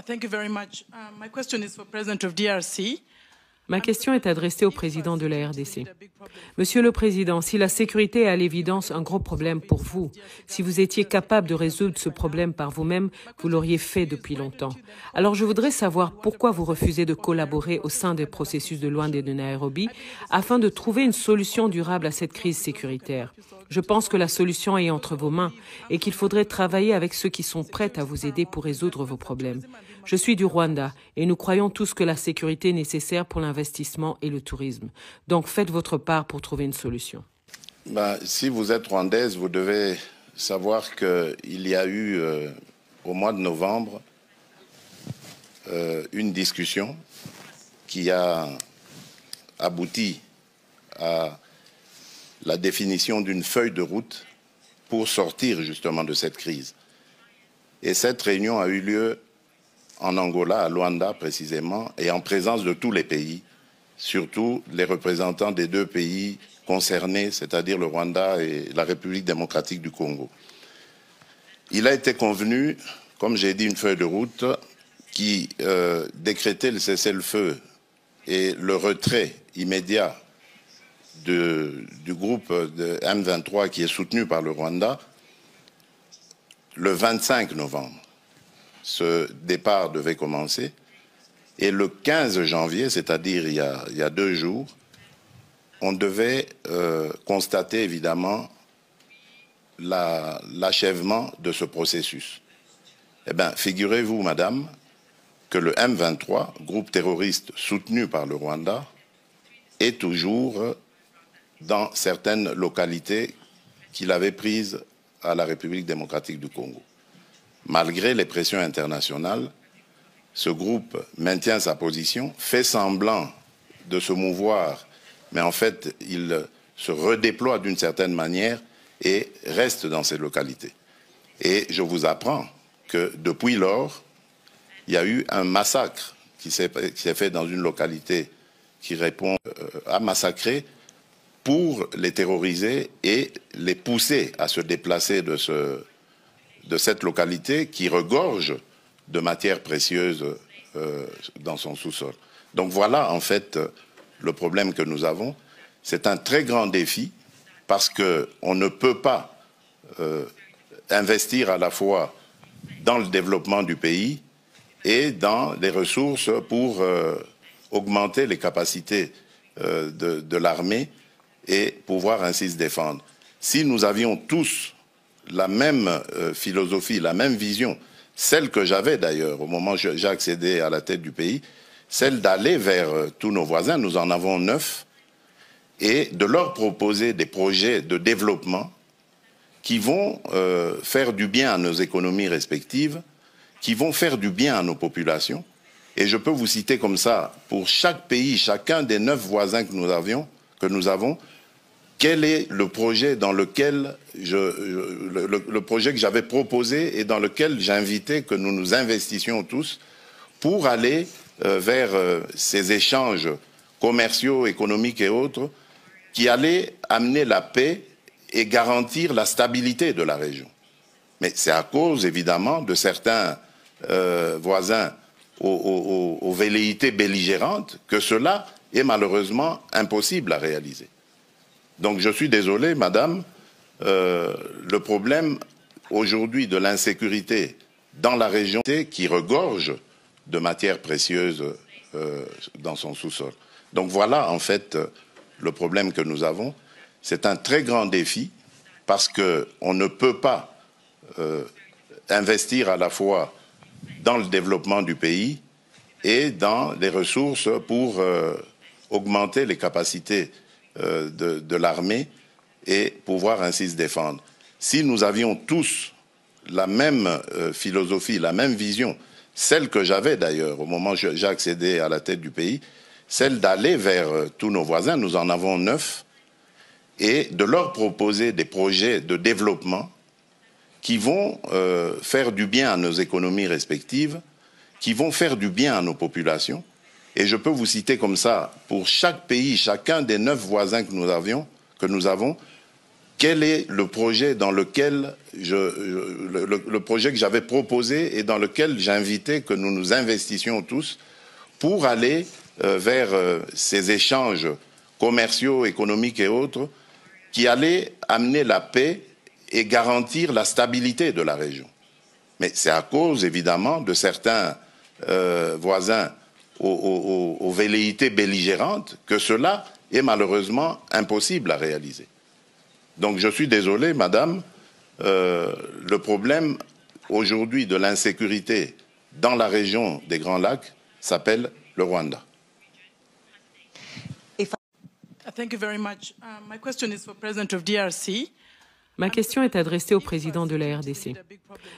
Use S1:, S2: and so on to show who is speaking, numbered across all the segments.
S1: Thank you very much. My question is for President of DRC.
S2: Ma question est adressée au président de la RDC. Monsieur le Président, si la sécurité est à l'évidence un gros problème pour vous, si vous étiez capable de résoudre ce problème par vous-même, vous l'auriez fait depuis longtemps. Alors je voudrais savoir pourquoi vous refusez de collaborer au sein des processus de Luanda et de Nairobi afin de trouver une solution durable à cette crise sécuritaire. Je pense que la solution est entre vos mains et qu'il faudrait travailler avec ceux qui sont prêts à vous aider pour résoudre vos problèmes. Je suis du Rwanda et nous croyons tous que la sécurité est nécessaire pour l'investissement et le tourisme. Donc faites votre part pour trouver une solution.
S3: Si vous êtes rwandaise, vous devez savoir qu'il y a eu au mois de novembre une discussion qui a abouti à la définition d'une feuille de route pour sortir justement de cette crise. Et cette réunion a eu lieu en Angola, à Luanda précisément, et en présence de tous les pays, surtout les représentants des deux pays concernés, c'est-à-dire le Rwanda et la République démocratique du Congo. Il a été convenu, comme j'ai dit, une feuille de route qui décrétait le cessez-le-feu et le retrait immédiat du groupe de M23 qui est soutenu par le Rwanda le 25 novembre. Ce départ devait commencer et le 15 janvier, c'est-à-dire il y a 2 jours, on devait constater évidemment l'achèvement de ce processus. Eh bien, figurez-vous, madame, que le M23, groupe terroriste soutenu par le Rwanda, est toujours dans certaines localités qu'il avait prises à la République démocratique du Congo. Malgré les pressions internationales, ce groupe maintient sa position, fait semblant de se mouvoir, mais en fait, il se redéploie d'une certaine manière et reste dans ces localités. Et je vous apprends que depuis lors, il y a eu un massacre qui s'est fait dans une localité qui répond à massacrer pour les terroriser et les pousser à se déplacer de cette localité qui regorge de matières précieuses dans son sous-sol. Donc voilà en fait le problème que nous avons. C'est un très grand défi parce qu'on ne peut pas investir à la fois dans le développement du pays et dans les ressources pour augmenter les capacités de l'armée et pouvoir ainsi se défendre. Si nous avions tous la même philosophie, la même vision, celle que j'avais d'ailleurs au moment où j'ai accédé à la tête du pays, celle d'aller vers tous nos voisins, nous en avons 9, et de leur proposer des projets de développement qui vont faire du bien à nos économies respectives, qui vont faire du bien à nos populations. Et je peux vous citer comme ça, pour chaque pays, chacun des 9 voisins que nous avons, quel est le projet dans lequel le projet que j'avais proposé et dans lequel j'invitais que nous nous investissions tous pour aller vers ces échanges commerciaux, économiques et autres qui allaient amener la paix et garantir la stabilité de la région. Mais c'est à cause, évidemment, de certains voisins aux velléités belligérantes que cela est malheureusement impossible à réaliser. Donc je suis désolé, madame, le problème aujourd'hui de l'insécurité dans la région qui regorge de matières précieuses dans son sous-sol. Donc voilà en fait le problème que nous avons. C'est un très grand défi parce qu'on ne peut pas investir à la fois dans le développement du pays et dans les ressources pour augmenter les capacités de l'armée et pouvoir ainsi se défendre. Si nous avions tous la même philosophie, la même vision, celle que j'avais d'ailleurs au moment où j'ai accédé à la tête du pays, celle d'aller vers tous nos voisins, nous en avons 9, et de leur proposer des projets de développement qui vont faire du bien à nos économies respectives, qui vont faire du bien à nos populations. Et je peux vous citer comme ça, pour chaque pays, chacun des 9 voisins que nous avons, quel est le projet dans lequel le projet que j'avais proposé et dans lequel j'invitais que nous nous investissions tous pour aller vers ces échanges commerciaux, économiques et autres qui allaient amener la paix et garantir la stabilité de la région. Mais c'est à cause, évidemment, de certains voisins aux velléités belligérantes que cela est malheureusement impossible à réaliser. Donc je suis désolé, madame, le problème aujourd'hui de l'insécurité dans la région des Grands Lacs s'appelle le Rwanda.
S1: Thank you very much. My question is for President of DRC.
S2: Ma question est adressée au président de la RDC.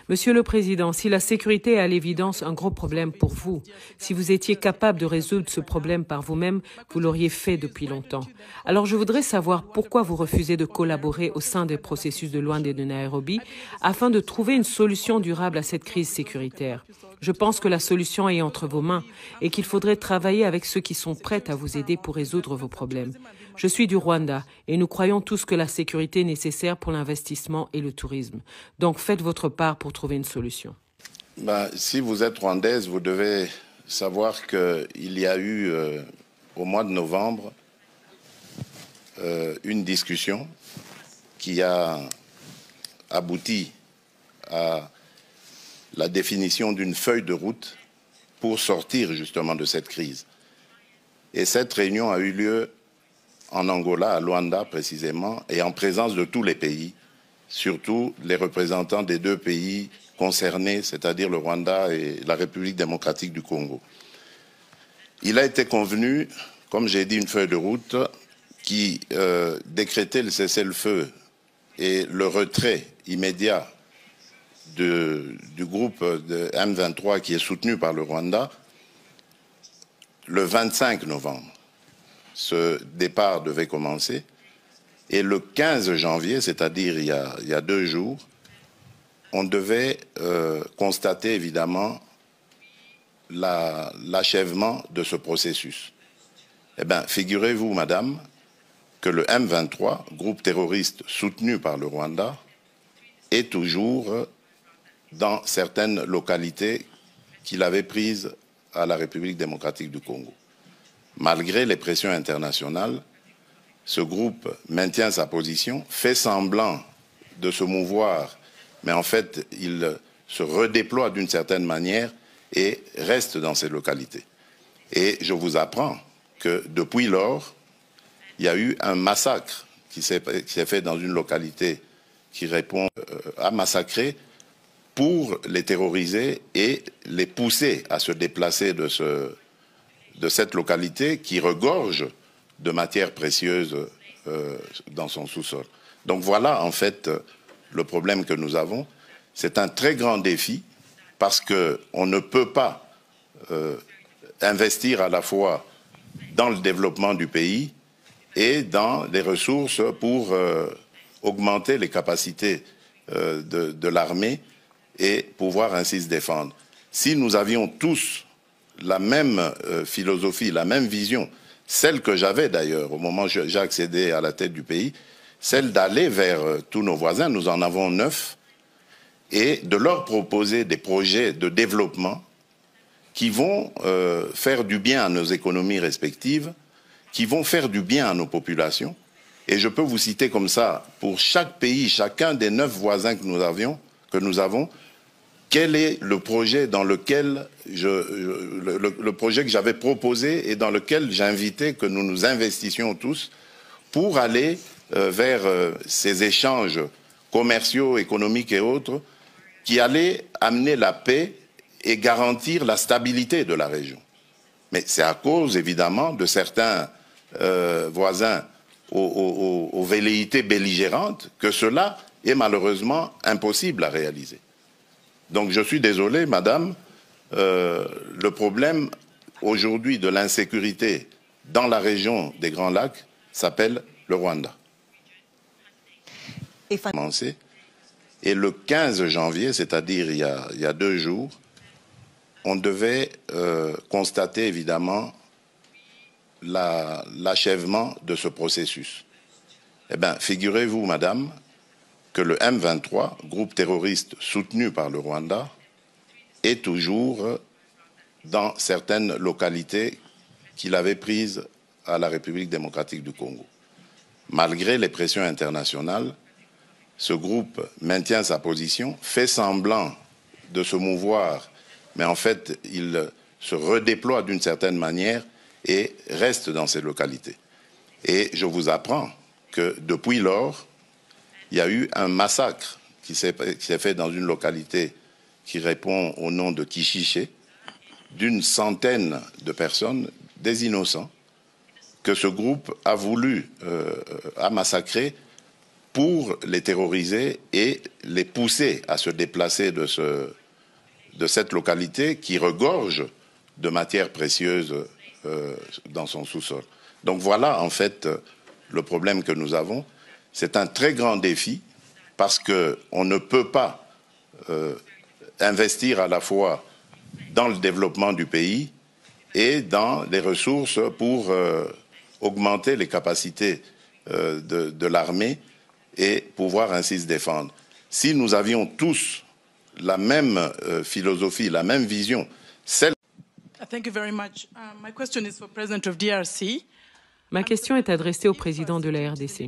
S2: Monsieur le Président, si la sécurité est à l'évidence un gros problème pour vous, si vous étiez capable de résoudre ce problème par vous-même, vous l'auriez fait depuis longtemps. Alors je voudrais savoir pourquoi vous refusez de collaborer au sein des processus de Luanda et de Nairobi afin de trouver une solution durable à cette crise sécuritaire. Je pense que la solution est entre vos mains et qu'il faudrait travailler avec ceux qui sont prêts à vous aider pour résoudre vos problèmes. Je suis du Rwanda et nous croyons tous que la sécurité est nécessaire pour l'investissement et le tourisme. Donc faites votre part pour trouver une solution.
S3: Si vous êtes rwandaise, vous devez savoir qu'il y a eu au mois de novembre une discussion qui a abouti à la définition d'une feuille de route pour sortir justement de cette crise. Et cette réunion a eu lieu en Angola, à Luanda précisément, et en présence de tous les pays, surtout les représentants des deux pays concernés, c'est-à-dire le Rwanda et la République démocratique du Congo. Il a été convenu, comme j'ai dit, une feuille de route qui décrétait le cessez-le-feu et le retrait immédiat du groupe de M23 qui est soutenu par le Rwanda le 25 novembre. Ce départ devait commencer et le 15 janvier, c'est-à-dire il y a 2 jours, on devait constater évidemment l'achèvement de ce processus. Eh bien, figurez-vous, madame, que le M23, groupe terroriste soutenu par le Rwanda, est toujours dans certaines localités qu'il avait prises à la République démocratique du Congo. Malgré les pressions internationales, ce groupe maintient sa position, fait semblant de se mouvoir, mais en fait, il se redéploie d'une certaine manière et reste dans ces localités. Et je vous apprends que depuis lors, il y a eu un massacre qui s'est fait dans une localité qui répond à massacrer pour les terroriser et les pousser à se déplacer de cette localité qui regorge de matières précieuses dans son sous-sol. Donc voilà en fait le problème que nous avons. C'est un très grand défi parce qu'on ne peut pas investir à la fois dans le développement du pays et dans les ressources pour augmenter les capacités de l'armée et pouvoir ainsi se défendre. Si nous avions tous la même philosophie, la même vision, celle que j'avais d'ailleurs au moment où j'ai accédé à la tête du pays, celle d'aller vers tous nos voisins, nous en avons 9, et de leur proposer des projets de développement qui vont faire du bien à nos économies respectives, qui vont faire du bien à nos populations. Et je peux vous citer comme ça, pour chaque pays, chacun des 9 voisins que nous avons, quel est le projet dans lequel le projet que j'avais proposé et dans lequel j'invitais que nous nous investissions tous pour aller vers ces échanges commerciaux, économiques et autres qui allaient amener la paix et garantir la stabilité de la région. Mais c'est à cause, évidemment, de certains voisins aux velléités belligérantes que cela est malheureusement impossible à réaliser. Donc je suis désolé, madame, le problème aujourd'hui de l'insécurité dans la région des Grands Lacs s'appelle le Rwanda. Et le 15 janvier, c'est-à-dire il y a 2 jours, on devait constater évidemment l'achèvement de ce processus. Eh bien, figurez-vous, madame, que le M23, groupe terroriste soutenu par le Rwanda, est toujours dans certaines localités qu'il avait prises à la République démocratique du Congo. Malgré les pressions internationales, ce groupe maintient sa position, fait semblant de se mouvoir, mais en fait, il se redéploie d'une certaine manière et reste dans ces localités. Et je vous apprends que depuis lors, il y a eu un massacre qui s'est fait dans une localité qui répond au nom de Kishiché, d'une centaine de personnes, des innocents, que ce groupe a voulu massacrer pour les terroriser et les pousser à se déplacer de cette localité qui regorge de matières précieuses dans son sous-sol. Donc voilà en fait le problème que nous avons. C'est un très grand défi parce qu'on ne peut pas investir à la fois dans le développement du pays et dans les ressources pour augmenter les capacités de l'armée et pouvoir ainsi se défendre. Si nous avions tous la même philosophie, la même vision, celle...
S1: Thank you very much. My question is for President of DRC.
S2: Ma question est adressée au président de la RDC.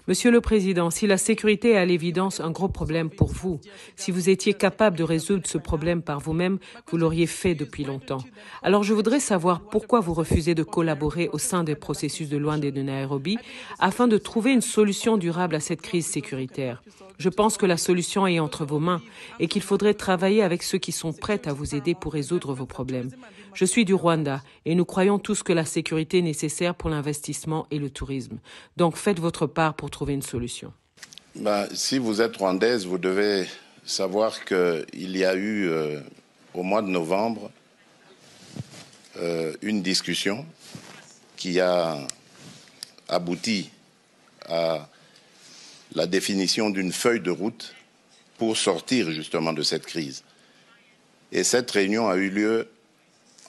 S2: Monsieur le Président, si la sécurité est à l'évidence un gros problème pour vous, si vous étiez capable de résoudre ce problème par vous-même, vous l'auriez fait depuis longtemps. Alors je voudrais savoir pourquoi vous refusez de collaborer au sein des processus de Luanda et de Nairobi afin de trouver une solution durable à cette crise sécuritaire. Je pense que la solution est entre vos mains et qu'il faudrait travailler avec ceux qui sont prêts à vous aider pour résoudre vos problèmes. Je suis du Rwanda et nous croyons tous que la sécurité est nécessaire pour l'investissement et le tourisme. Donc faites votre part pour trouver une solution.
S3: Si vous êtes rwandaise, vous devez savoir qu'il y a eu au mois de novembre une discussion qui a abouti à la définition d'une feuille de route pour sortir justement de cette crise. Et cette réunion a eu lieu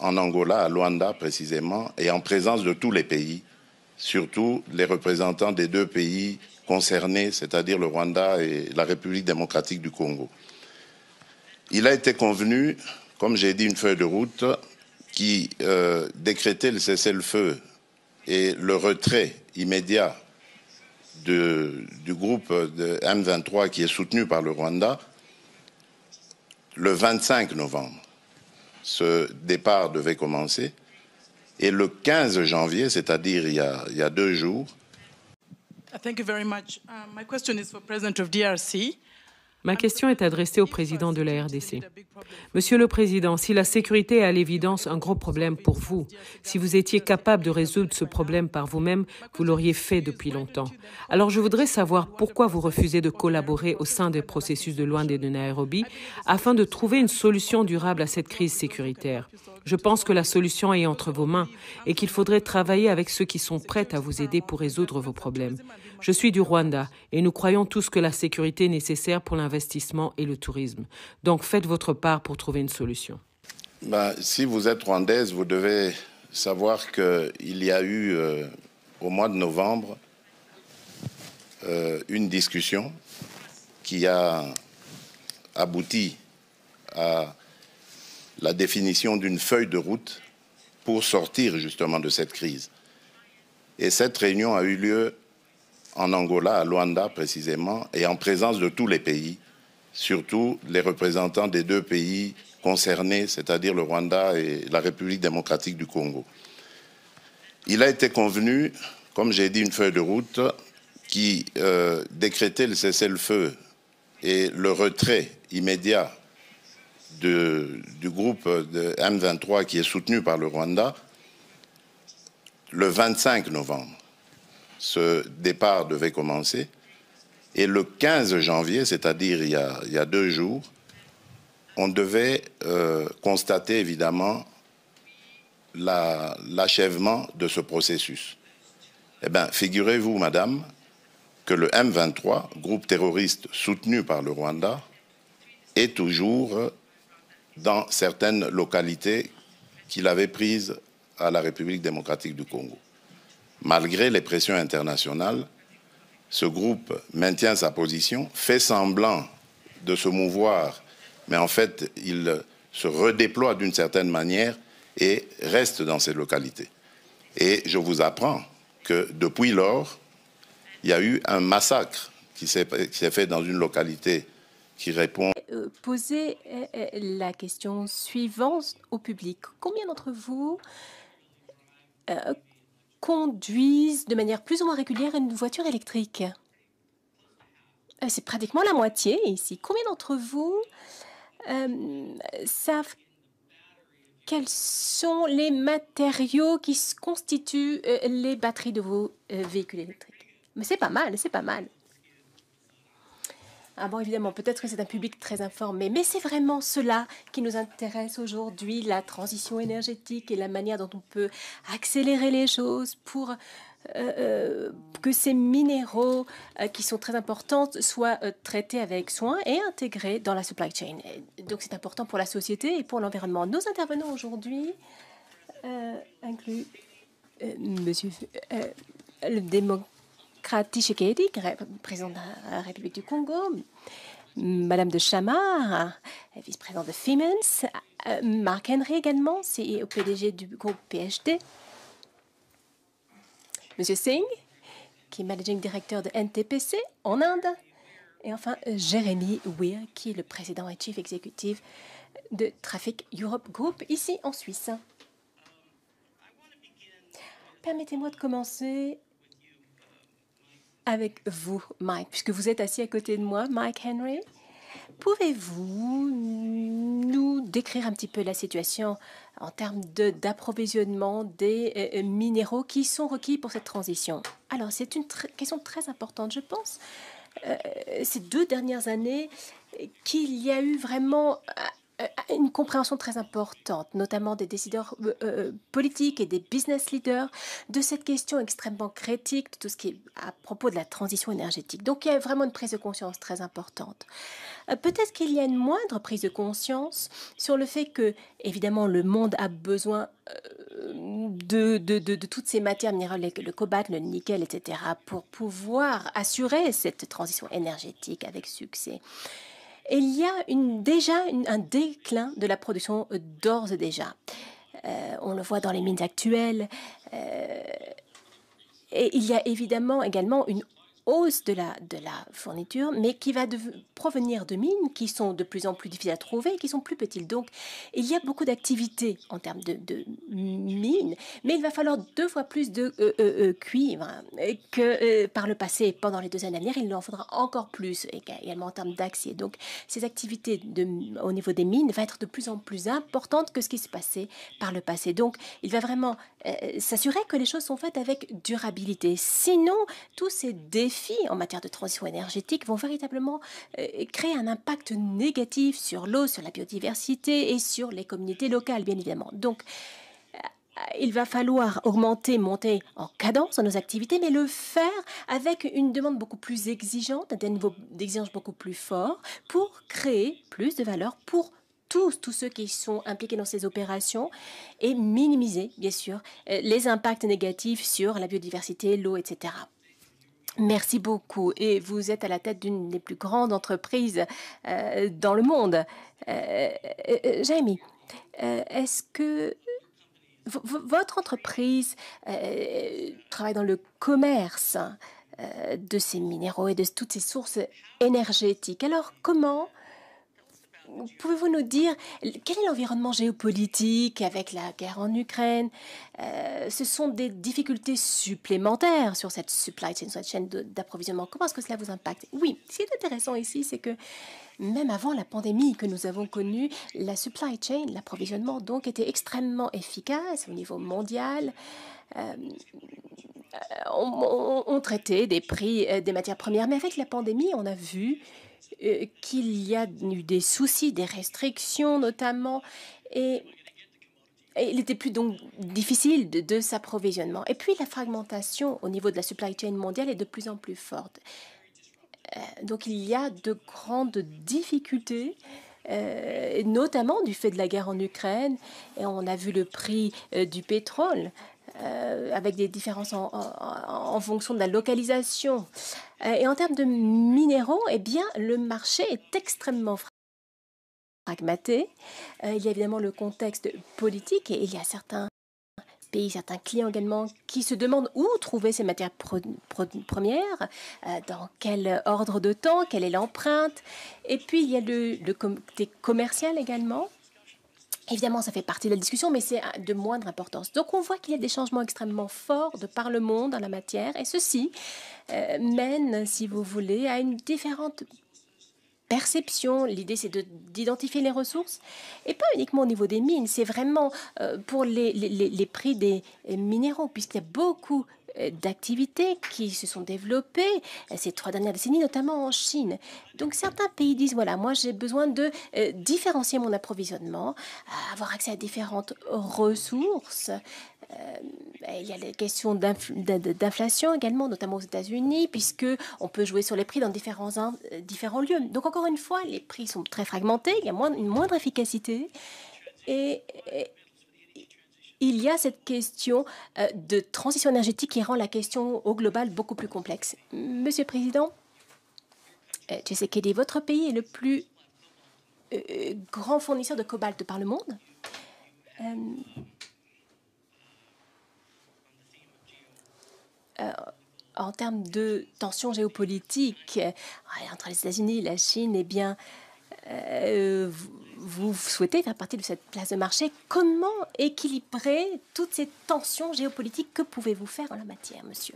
S3: en Angola, à Luanda précisément, et en présence de tous les pays, surtout les représentants des deux pays concernés, c'est-à-dire le Rwanda et la République démocratique du Congo. Il a été convenu, comme j'ai dit, une feuille de route qui décrétait le cessez-le-feu et le retrait immédiat du groupe de M23 qui est soutenu par le Rwanda le 25 novembre. Ce départ devait commencer et le 15 janvier, c'est-à-dire il y a 2 jours.
S1: Thank you very much. My question is for President of DRC.
S2: Ma question est adressée au président de la RDC. Monsieur le Président, si la sécurité est à l'évidence un gros problème pour vous, si vous étiez capable de résoudre ce problème par vous-même, vous l'auriez fait depuis longtemps. Alors je voudrais savoir pourquoi vous refusez de collaborer au sein des processus de Luanda et de Nairobi afin de trouver une solution durable à cette crise sécuritaire. Je pense que la solution est entre vos mains et qu'il faudrait travailler avec ceux qui sont prêts à vous aider pour résoudre vos problèmes. Je suis du Rwanda et nous croyons tous que la sécurité est nécessaire pour l'investissement et le tourisme. Donc faites votre part pour trouver une solution.
S3: Si vous êtes rwandaise, vous devez savoir qu'il y a eu au mois de novembre une discussion qui a abouti à la définition d'une feuille de route pour sortir justement de cette crise. Et cette réunion a eu lieu en Angola, à Luanda précisément, et en présence de tous les pays, surtout les représentants des deux pays concernés, c'est-à-dire le Rwanda et la République démocratique du Congo. Il a été convenu, comme j'ai dit, une feuille de route qui décrétait le cessez-le-feu et le retrait immédiat du groupe de M23 qui est soutenu par le Rwanda le 25 novembre. Ce départ devait commencer et le 15 janvier, c'est-à-dire il y a 2 jours, on devait constater évidemment l'achèvement de ce processus. Eh bien, figurez-vous, madame, que le M23, groupe terroriste soutenu par le Rwanda, est toujours dans certaines localités qu'il avait prises à la République démocratique du Congo. Malgré les pressions internationales, ce groupe maintient sa position, fait semblant de se mouvoir, mais en fait, il se redéploie d'une certaine manière et reste dans ces localités. Et je vous apprends que depuis lors, il y a eu un massacre qui s'est fait dans une localité qui répond...
S4: Poser la question suivante au public. Combien d'entre vous conduisent de manière plus ou moins régulière une voiture électrique? C'est pratiquement la moitié ici. Combien d'entre vous savent quels sont les matériaux qui constituent les batteries de vos véhicules électriques? Mais c'est pas mal, c'est pas mal. Ah bon, évidemment, peut-être que c'est un public très informé, mais c'est vraiment cela qui nous intéresse aujourd'hui, la transition énergétique et la manière dont on peut accélérer les choses pour que ces minéraux qui sont très importants soient traités avec soin et intégrés dans la supply chain. Et donc c'est important pour la société et pour l'environnement. Nos intervenants aujourd'hui incluent Monsieur le démocrate Tshisekedi, président de la République du Congo, Madame de Chamard, vice-président de Siemens, Mark Henry également, CEO PDG du groupe PHD, Monsieur Singh, qui est managing director de NTPC en Inde, et enfin Jérémy Weir, qui est le président et chief executive de Traffic Europe Group ici en Suisse. Permettez-moi de commencer avec vous, Mike, puisque vous êtes assis à côté de moi, Mike Henry. Pouvez-vous nous décrire un petit peu la situation en termes d'approvisionnement des minéraux qui sont requis pour cette transition? Alors, c'est une question très importante, je pense. Ces 2 dernières années, qu'il y a eu vraiment une compréhension très importante, notamment des décideurs politiques et des business leaders, de cette question extrêmement critique, de tout ce qui est à propos de la transition énergétique. Donc, il y a vraiment une prise de conscience très importante. Peut-être qu'il y a une moindre prise de conscience sur le fait que, évidemment, le monde a besoin de toutes ces matières minérales, le cobalt, le nickel, etc., pour pouvoir assurer cette transition énergétique avec succès. Et il y a déjà un déclin de la production d'ores et déjà. On le voit dans les mines actuelles. Et il y a évidemment également une hausse de la fourniture, mais qui va provenir de mines qui sont de plus en plus difficiles à trouver et qui sont plus petites. Donc, il y a beaucoup d'activités en termes de mines, mais il va falloir 2 fois plus de cuivre que par le passé. Pendant les 2 années à venir, il en faudra encore plus, également en termes d'acier. Donc, ces activités au niveau des mines vont être de plus en plus importantes que ce qui s'est passé par le passé. Donc, il va vraiment s'assurer que les choses sont faites avec durabilité. Sinon, tous ces défis en matière de transition énergétique vont véritablement créer un impact négatif sur l'eau, sur la biodiversité et sur les communautés locales, bien évidemment. Donc, il va falloir monter en cadence dans nos activités, mais le faire avec une demande beaucoup plus exigeante, un niveau d'exigence beaucoup plus fort pour créer plus de valeur pour tous ceux qui sont impliqués dans ces opérations et minimiser, bien sûr, les impacts négatifs sur la biodiversité, l'eau, etc. Merci beaucoup. Et vous êtes à la tête d'une des plus grandes entreprises dans le monde. Jamie, est-ce que votre entreprise travaille dans le commerce de ces minéraux et de toutes ces sources énergétiques? Alors, comment pouvez-vous nous dire quel est l'environnement géopolitique avec la guerre en Ukraine? Ce sont des difficultés supplémentaires sur cette supply chain, sur cette chaîne d'approvisionnement. Comment est-ce que cela vous impacte? Oui, ce qui est intéressant ici, c'est que même avant la pandémie que nous avons connue, la supply chain, l'approvisionnement, donc, était extrêmement efficace au niveau mondial. On traitait des prix des matières premières, mais avec la pandémie, on a vu qu'il y a eu des soucis, des restrictions notamment, et il était plus donc difficile de s'approvisionnement. Et puis la fragmentation au niveau de la supply chain mondiale est de plus en plus forte. Donc il y a de grandes difficultés, notamment du fait de la guerre en Ukraine, et on a vu le prix du pétrole avec des différences en fonction de la localisation. Et en termes de minéraux, eh bien, le marché est extrêmement fragmenté. Il y a évidemment le contexte politique et il y a certains pays, certains clients également qui se demandent où trouver ces matières premières, dans quel ordre de temps, quelle est l'empreinte. Et puis, il y a le côté commercial également. Évidemment, ça fait partie de la discussion, mais c'est de moindre importance. Donc, on voit qu'il y a des changements extrêmement forts de par le monde en la matière, et ceci mène, si vous voulez, à une différente perception. L'idée, c'est d'identifier les ressources, et pas uniquement au niveau des mines, c'est vraiment pour les prix des minéraux, puisqu'il y a beaucoup d'activités qui se sont développées ces 3 dernières décennies, notamment en Chine. Donc certains pays disent, voilà, moi j'ai besoin de différencier mon approvisionnement, avoir accès à différentes ressources. Il y a les questions d'inflation également, notamment aux États-Unis, puisque on peut jouer sur les prix dans différents lieux. Donc encore une fois, les prix sont très fragmentés, il y a une moindre efficacité, et il y a cette question de transition énergétique qui rend la question au global beaucoup plus complexe. Monsieur le Président, Tshisekedi, votre pays est le plus grand fournisseur de cobalt par le monde. En termes de tensions géopolitiques entre les États-Unis et la Chine, eh bien, vous souhaitez faire partie de cette place de marché. Comment équilibrer toutes ces tensions géopolitiques? Que pouvez-vous faire en la matière, monsieur?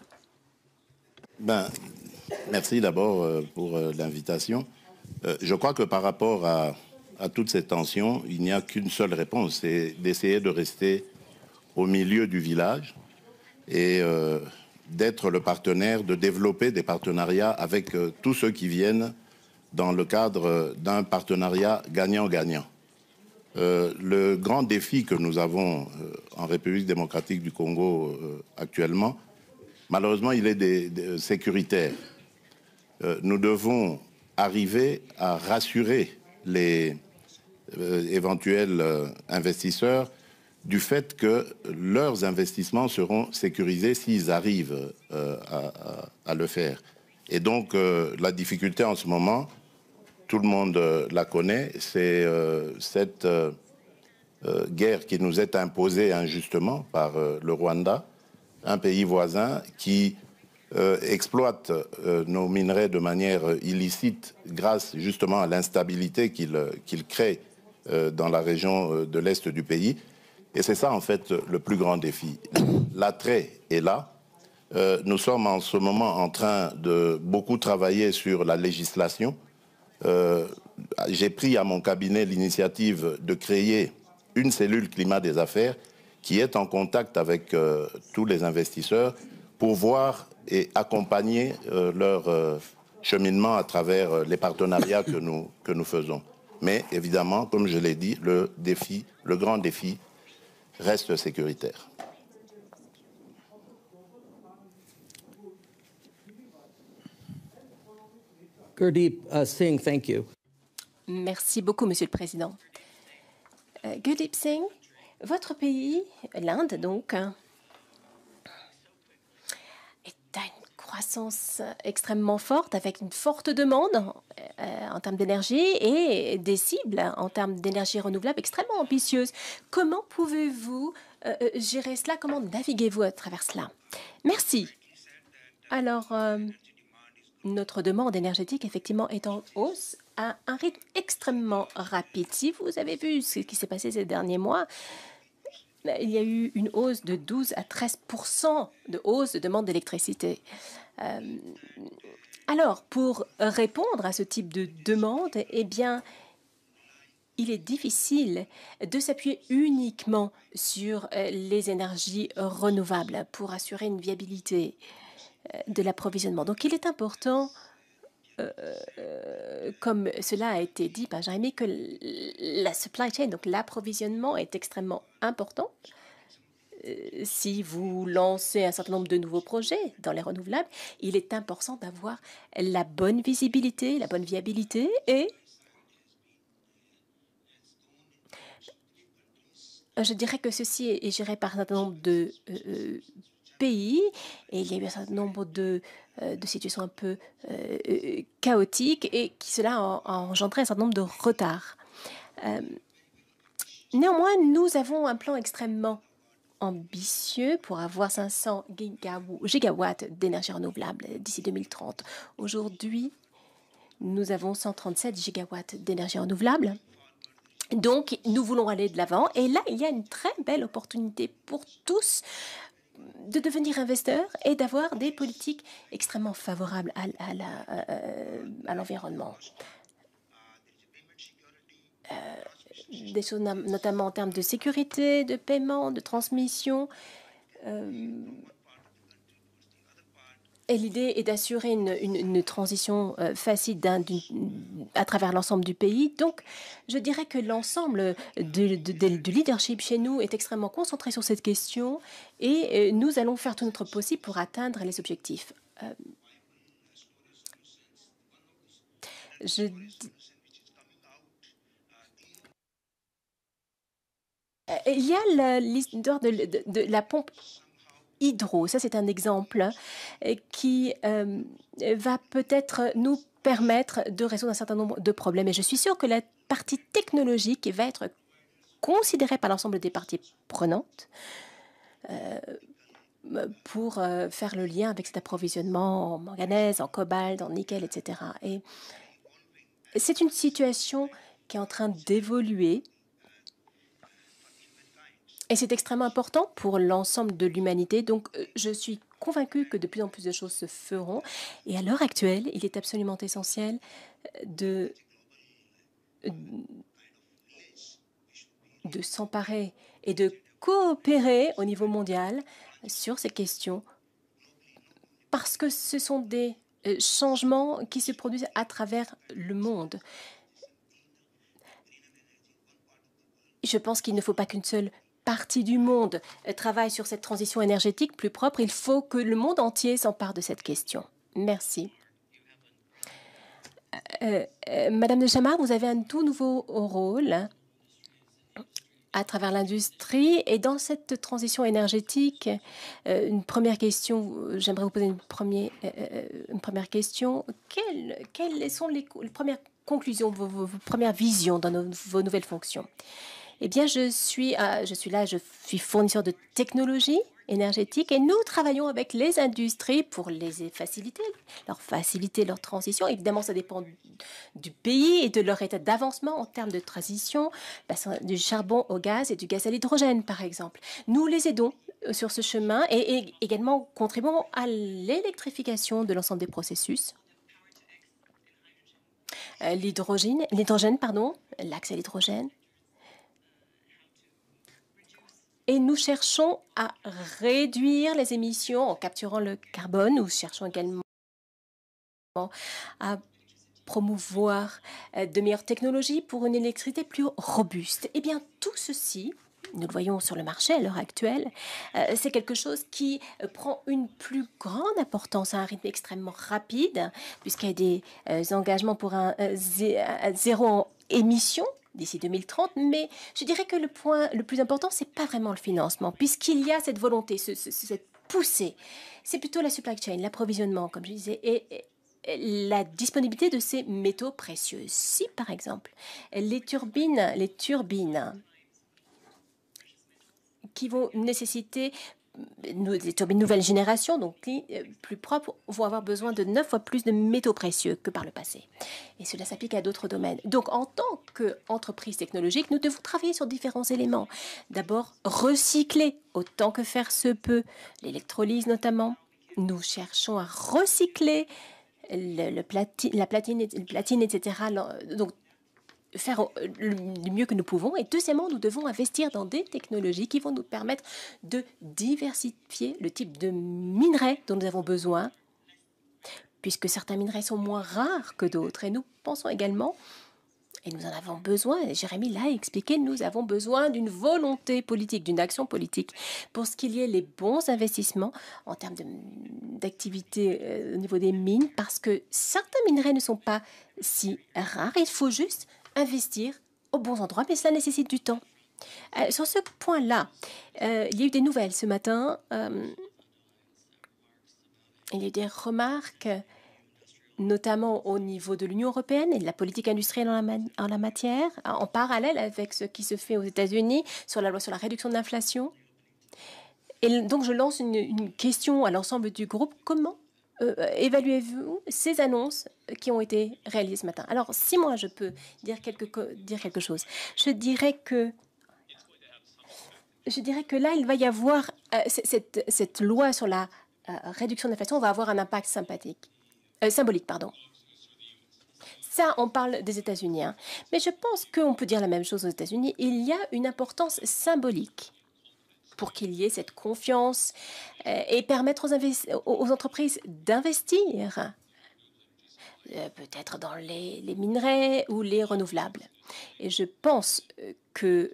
S3: Merci d'abord pour l'invitation. Je crois que par rapport à toutes ces tensions, il n'y a qu'une seule réponse, c'est d'essayer de rester au milieu du village et d'être le partenaire, de développer des partenariats avec tous ceux qui viennent dans le cadre d'un partenariat gagnant-gagnant. Le grand défi que nous avons en République démocratique du Congo actuellement, malheureusement, il est sécuritaire. Nous devons arriver à rassurer les éventuels investisseurs du fait que leurs investissements seront sécurisés s'ils arrivent à le faire. Et donc, la difficulté en ce moment, tout le monde la connaît, c'est cette guerre qui nous est imposée injustement par le Rwanda, un pays voisin qui exploite nos minerais de manière illicite grâce justement à l'instabilité qu'il crée dans la région de l'Est du pays. Et c'est ça, en fait, le plus grand défi. L'attrait est là. Nous sommes en ce moment en train de beaucoup travailler sur la législation. J'ai pris à mon cabinet l'initiative de créer une cellule climat des affaires qui est en contact avec tous les investisseurs pour voir et accompagner leur cheminement à travers les partenariats que nous faisons. Mais évidemment, comme je l'ai dit, le grand défi reste sécuritaire.
S5: Gurdeep Singh, thank you.
S4: Merci beaucoup, Monsieur le Président. Gurdeep Singh, votre pays, l'Inde donc, est à une croissance extrêmement forte, avec une forte demande en termes d'énergie et des cibles en termes d'énergie renouvelable extrêmement ambitieuses. Comment pouvez-vous gérer cela? Comment naviguez-vous à travers cela? Merci. Alors, notre demande énergétique, effectivement, est en hausse à un rythme extrêmement rapide. Si vous avez vu ce qui s'est passé ces derniers mois, il y a eu une hausse de 12 à 13% de hausse de demande d'électricité. Alors, pour répondre à ce type de demande, eh bien, il est difficile de s'appuyer uniquement sur les énergies renouvelables pour assurer une viabilité de l'approvisionnement. Donc, il est important, comme cela a été dit par Jérémy, que la supply chain, donc l'approvisionnement, est extrêmement important. Si vous lancez un certain nombre de nouveaux projets dans les renouvelables, il est important d'avoir la bonne visibilité, la bonne viabilité et je dirais que ceci est géré par un certain nombre de pays, et il y a eu un certain nombre de situations un peu chaotiques, et qui cela a engendré un certain nombre de retards. Néanmoins, nous avons un plan extrêmement ambitieux pour avoir 500 gigawatts d'énergie renouvelable d'ici 2030. Aujourd'hui, nous avons 137 gigawatts d'énergie renouvelable. Donc, nous voulons aller de l'avant. Et là, il y a une très belle opportunité pour tous de devenir investisseurs et d'avoir des politiques extrêmement favorables à l'environnement. Des choses notamment en termes de sécurité, de paiement, de transmission. Et l'idée est d'assurer une transition facile à travers l'ensemble du pays. Donc, je dirais que l'ensemble du leadership chez nous est extrêmement concentré sur cette question, et nous allons faire tout notre possible pour atteindre les objectifs. Il y a l'histoire de la pompe hydro. Ça, c'est un exemple qui va peut-être nous permettre de résoudre un certain nombre de problèmes. Et je suis sûre que la partie technologique va être considérée par l'ensemble des parties prenantes pour faire le lien avec cet approvisionnement en manganèse, en cobalt, en nickel, etc. Et c'est une situation qui est en train d'évoluer. Et c'est extrêmement important pour l'ensemble de l'humanité. Donc, je suis convaincue que de plus en plus de choses se feront. Et à l'heure actuelle, il est absolument essentiel de s'emparer et de coopérer au niveau mondial sur ces questions, parce que ce sont des changements qui se produisent à travers le monde. Je pense qu'il ne faut pas qu'une seule partie du monde travaille sur cette transition énergétique plus propre. Il faut que le monde entier s'empare de cette question. Merci. Madame de Chammard, vous avez un tout nouveau rôle à travers l'industrie. Et dans cette transition énergétique, une première question, j'aimerais vous poser une première question. Quelles sont les premières conclusions, vos premières visions dans vos nouvelles fonctions? Eh bien, je suis fournisseur de technologies énergétiques, et nous travaillons avec les industries pour faciliter leur transition. Évidemment, ça dépend du pays et de leur état d'avancement en termes de transition, du charbon au gaz et du gaz à l'hydrogène, par exemple. Nous les aidons sur ce chemin, et également contribuons à l'électrification de l'ensemble des processus. L'hydrogène, l'axe à l'hydrogène. Et nous cherchons à réduire les émissions en capturant le carbone. Nous cherchons également à promouvoir de meilleures technologies pour une électricité plus robuste. Eh bien, tout ceci, nous le voyons sur le marché à l'heure actuelle, c'est quelque chose qui prend une plus grande importance à un rythme extrêmement rapide, puisqu'il y a des engagements pour un zéro en émission d'ici 2030, mais je dirais que le point le plus important, c'est pas vraiment le financement, puisqu'il y a cette volonté, cette poussée. C'est plutôt la supply chain, l'approvisionnement, comme je disais, et la disponibilité de ces métaux précieux. Si, par exemple, les turbines qui vont nécessiter des turbines nouvelle génération, donc plus propres, vont avoir besoin de 9 fois plus de métaux précieux que par le passé. Et cela s'applique à d'autres domaines. Donc, en tant qu'entreprise technologique, nous devons travailler sur différents éléments. D'abord, recycler autant que faire se peut, l'électrolyse notamment. Nous cherchons à recycler la platine, etc. Donc, faire le mieux que nous pouvons. Et deuxièmement, nous devons investir dans des technologies qui vont nous permettre de diversifier le type de minerais dont nous avons besoin, puisque certains minerais sont moins rares que d'autres. Et nous pensons également, et nous en avons besoin, et Jérémy l'a expliqué, nous avons besoin d'une volonté politique, d'une action politique, pour ce qu'il y ait les bons investissements en termes d'activité au niveau des mines, parce que certains minerais ne sont pas si rares. Il faut juste investir aux bons endroits, mais cela nécessite du temps. Sur ce point-là, il y a eu des nouvelles ce matin. Il y a eu des remarques, notamment au niveau de l'Union européenne et de la politique industrielle en la matière, en parallèle avec ce qui se fait aux États-Unis sur la loi sur la réduction de l'inflation. Et donc, je lance une question à l'ensemble du groupe. Comment évaluez-vous ces annonces qui ont été réalisées ce matin? Alors, si moi, je peux dire quelque chose, je dirais que là, il va y avoir cette loi sur la réduction de l'inflation va avoir un impact symbolique. Ça, on parle des États-Unis. Hein. Mais je pense qu'on peut dire la même chose aux États-Unis. Il y a une importance symbolique pour qu'il y ait cette confiance et permettre aux entreprises d'investir, peut-être dans les minerais ou les renouvelables. Et je pense que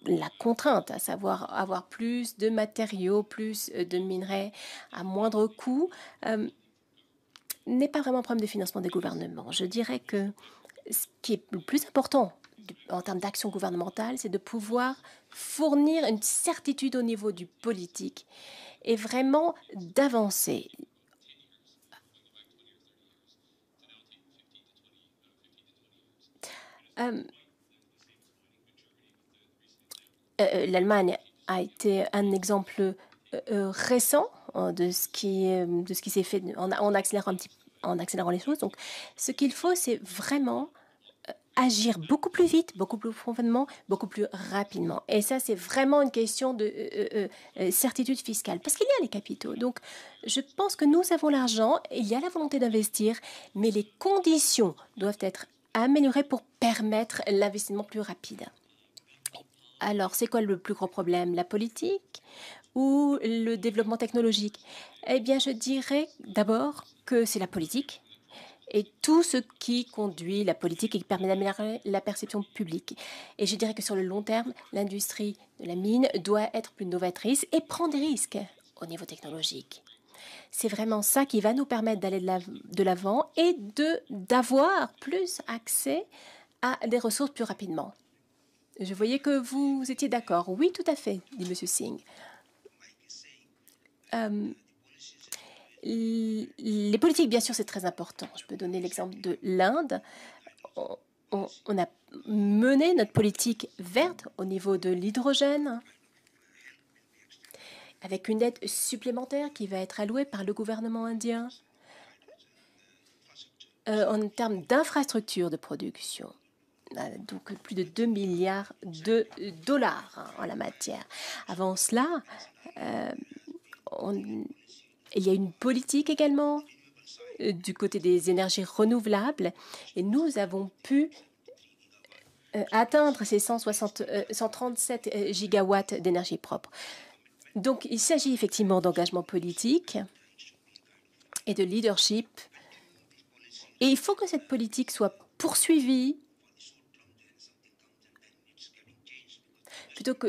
S4: la contrainte, à savoir avoir plus de matériaux, plus de minerais à moindre coût, n'est pas vraiment un problème de financement des gouvernements. Je dirais que ce qui est le plus important en termes d'action gouvernementale, c'est de pouvoir fournir une certitude au niveau du politique et vraiment d'avancer. L'Allemagne a été un exemple récent de ce qui s'est fait en accélérant les choses. Donc, ce qu'il faut, c'est vraiment agir beaucoup plus vite, beaucoup plus profondément, beaucoup plus rapidement. Et ça, c'est vraiment une question de certitude fiscale, parce qu'il y a les capitaux. Donc, je pense que nous avons l'argent, il y a la volonté d'investir, mais les conditions doivent être améliorées pour permettre l'investissement plus rapide. Alors, c'est quoi le plus gros problème? La politique ou le développement technologique? Eh bien, je dirais d'abord que c'est la politique. Et tout ce qui conduit la politique et qui permet d'améliorer la perception publique. Et je dirais que sur le long terme, l'industrie de la mine doit être plus novatrice et prendre des risques au niveau technologique. C'est vraiment ça qui va nous permettre d'aller de l'avant et d'avoir plus accès à des ressources plus rapidement. Je voyais que vous étiez d'accord. Oui, tout à fait, dit M. Singh. Les politiques, bien sûr, c'est très important. Je peux donner l'exemple de l'Inde. On a mené notre politique verte au niveau de l'hydrogène, avec une aide supplémentaire qui va être allouée par le gouvernement indien en termes d'infrastructures de production. Donc plus de 2 milliards de dollars en la matière. Avant cela, il y a une politique également du côté des énergies renouvelables et nous avons pu atteindre ces 137 gigawatts d'énergie propre. Donc, il s'agit effectivement d'engagement politique et de leadership. Et il faut que cette politique soit poursuivie plutôt que...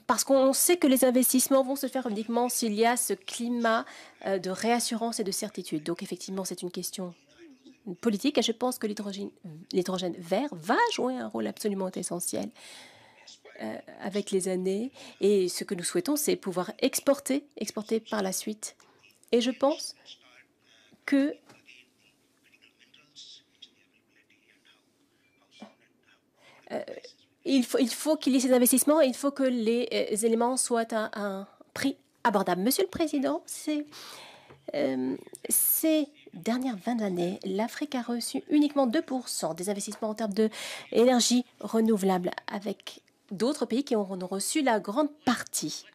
S4: Parce qu'on sait que les investissements vont se faire uniquement s'il y a ce climat de réassurance et de certitude. Donc, effectivement, c'est une question politique et je pense que l'hydrogène vert va jouer un rôle absolument essentiel avec les années. Et ce que nous souhaitons, c'est pouvoir exporter par la suite. Et je pense que il faut qu'il y ait ces investissements et il faut que les éléments soient à un prix abordable. Monsieur le Président, ces dernières 20 années, l'Afrique a reçu uniquement 2% des investissements en termes d'énergie renouvelable, avec d'autres pays qui ont reçu la grande partie.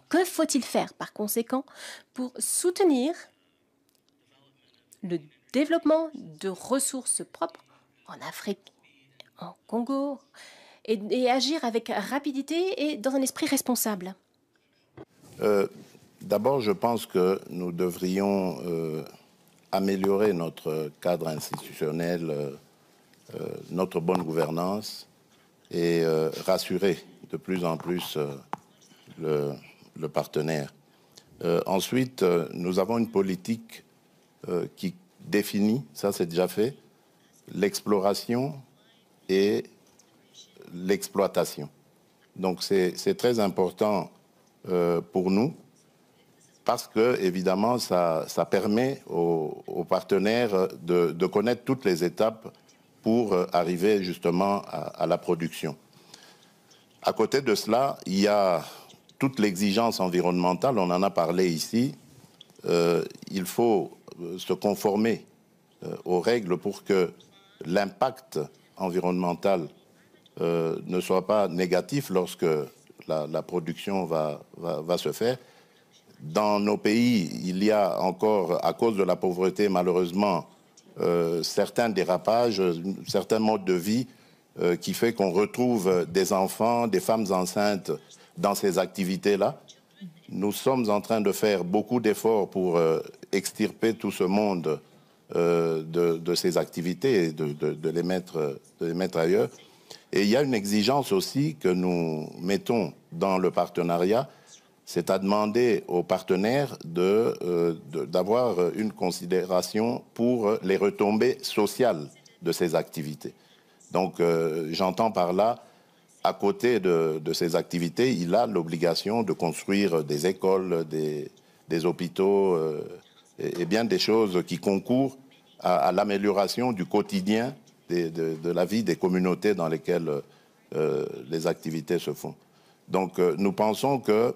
S4: Que faut-il faire, par conséquent, pour soutenir le développement de ressources propres en Afrique, en Congo, et agir avec rapidité et dans un esprit responsable?
S3: D'abord, je pense que nous devrions améliorer notre cadre institutionnel, notre bonne gouvernance et rassurer de plus en plus le partenaire. Ensuite, nous avons une politique qui définit, ça c'est déjà fait, l'exploration et l'exploitation. Donc c'est très important pour nous parce que, évidemment, ça permet aux partenaires de connaître toutes les étapes pour arriver justement à la production. À côté de cela, il y a toute l'exigence environnementale, on en a parlé ici. Il faut se conformer aux règles pour que l'impact environnemental ne soit pas négatif lorsque la production va se faire. Dans nos pays, il y a encore, à cause de la pauvreté, malheureusement, certains dérapages, certains modes de vie qui fait qu'on retrouve des enfants, des femmes enceintes dans ces activités-là. Nous sommes en train de faire beaucoup d'efforts pour extirper tout ce monde de ces activités et de les mettre ailleurs. Et il y a une exigence aussi que nous mettons dans le partenariat, c'est à demander aux partenaires d'avoir une considération pour les retombées sociales de ces activités. Donc, j'entends par là, à côté de ces activités, il a l'obligation de construire des écoles, des hôpitaux et bien des choses qui concourent à l'amélioration du quotidien de la vie des communautés dans lesquelles les activités se font. Donc, nous pensons que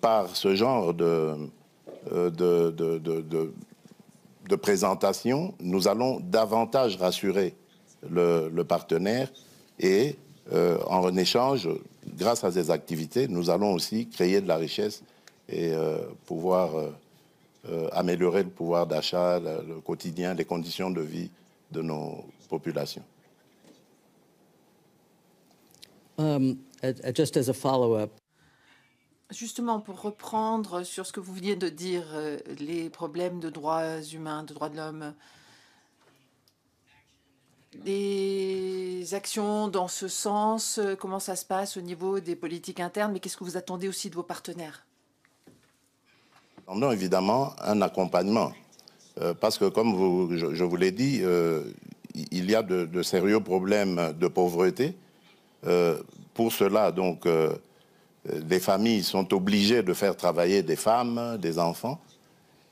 S3: par ce genre de présentation, nous allons davantage rassurer le partenaire et en échange, grâce à ces activités, nous allons aussi créer de la richesse et pouvoir améliorer le pouvoir d'achat, le quotidien, les conditions de vie de nos populations.
S5: Just as a follow-up.
S6: Justement, pour reprendre sur ce que vous veniez de dire, les problèmes de droits humains, de droits de l'homme, des actions dans ce sens, comment ça se passe au niveau des politiques internes, mais qu'est-ce que vous attendez aussi de vos partenaires?
S3: Nous attendons évidemment un accompagnement, parce que comme je vous l'ai dit, il y a de sérieux problèmes de pauvreté. Pour cela, donc, les familles sont obligées de faire travailler des femmes, des enfants,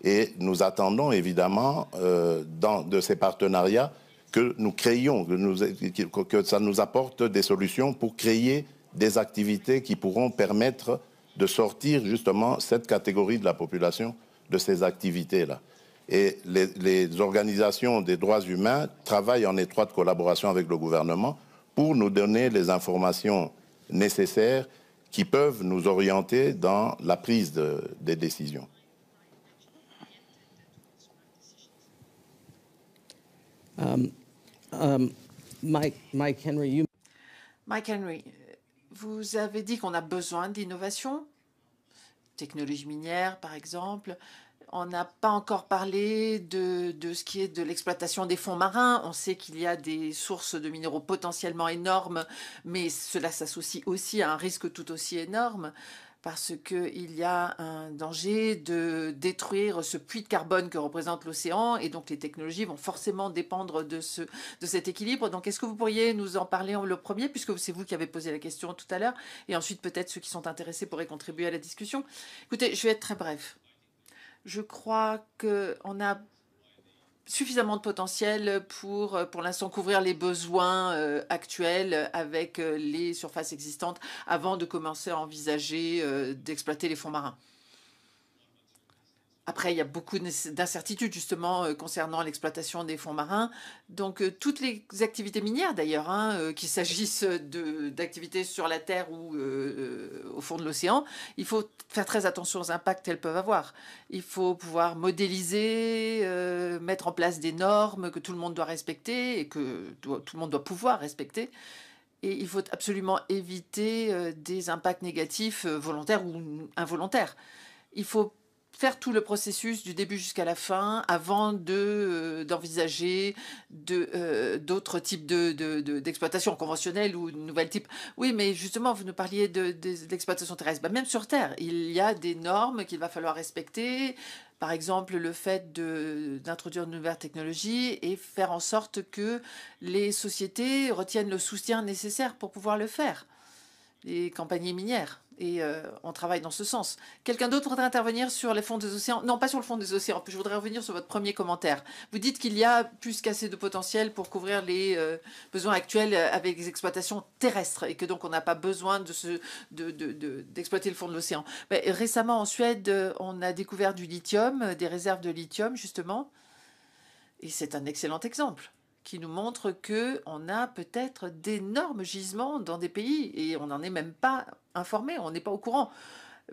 S3: et nous attendons évidemment de ces partenariats que nous créions, que ça nous apporte des solutions pour créer des activités qui pourront permettre de sortir justement cette catégorie de la population de ces activités-là. Et les organisations des droits humains travaillent en étroite collaboration avec le gouvernement pour nous donner les informations nécessaires qui peuvent nous orienter dans la prise des décisions.
S5: Mike Henry,
S6: Mike Henry, vous avez dit qu'on a besoin d'innovation, technologie minière par exemple. On n'a pas encore parlé de ce qui est de l'exploitation des fonds marins. On sait qu'il y a des sources de minéraux potentiellement énormes, mais cela s'associe aussi à un risque tout aussi énorme parce qu'il y a un danger de détruire ce puits de carbone que représente l'océan et donc les technologies vont forcément dépendre de cet équilibre. Donc est-ce que vous pourriez nous en parler le premier, puisque c'est vous qui avez posé la question tout à l'heure, et ensuite peut-être ceux qui sont intéressés pourraient contribuer à la discussion. Écoutez, je vais être très bref. Je crois qu'on a suffisamment de potentiel pour l'instant couvrir les besoins actuels avec les surfaces existantes avant de commencer à envisager d'exploiter les fonds marins. Après, il y a beaucoup d'incertitudes justement concernant l'exploitation des fonds marins. Donc, toutes les activités minières d'ailleurs, qu'il s'agisse d'activités sur la Terre ou au fond de l'océan, il faut faire très attention aux impacts qu'elles peuvent avoir. Il faut pouvoir modéliser, mettre en place des normes que tout le monde doit respecter et que tout le monde doit pouvoir respecter. Et il faut absolument éviter des impacts négatifs volontaires ou involontaires. Il faut faire tout le processus du début jusqu'à la fin avant d'envisager d'autres types d'exploitation conventionnelle ou de nouvelles types. Oui, mais justement, vous nous parliez de l'exploitation terrestre. Même sur Terre, il y a des normes qu'il va falloir respecter par exemple, le fait d'introduire de nouvelles technologies et faire en sorte que les sociétés retiennent le soutien nécessaire pour pouvoir le faire, les compagnies minières. Et on travaille dans ce sens. Quelqu'un d'autre voudrait intervenir sur les fonds des océans? Non, pas sur le fond des océans. Je voudrais revenir sur votre premier commentaire. Vous dites qu'il y a plus qu'assez de potentiel pour couvrir les besoins actuels avec les exploitations terrestres et que donc on n'a pas besoin d'exploiter le fond de l'océan. Récemment, en Suède, on a découvert du lithium, des réserves de lithium, justement. Et c'est un excellent exemple qui nous montre qu'on a peut-être d'énormes gisements dans des pays et on n'en est même pas informé, on n'est pas au courant.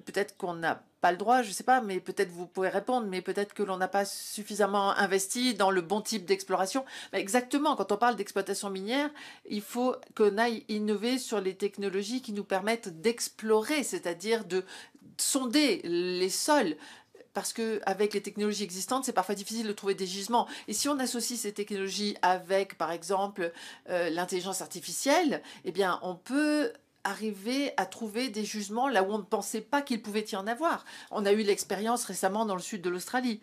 S6: Peut-être qu'on n'a pas le droit, je ne sais pas, mais peut-être vous pouvez répondre, mais peut-être que l'on n'a pas suffisamment investi dans le bon type d'exploration. Exactement, quand on parle d'exploitation minière, il faut qu'on aille innover sur les technologies qui nous permettent d'explorer, c'est-à-dire de sonder les sols, parce qu'avec les technologies existantes, c'est parfois difficile de trouver des gisements. Et si on associe ces technologies avec, par exemple, l'intelligence artificielle, eh bien, on peut arriver à trouver des gisements là où on ne pensait pas qu'il pouvait y en avoir. On a eu l'expérience récemment dans le sud de l'Australie.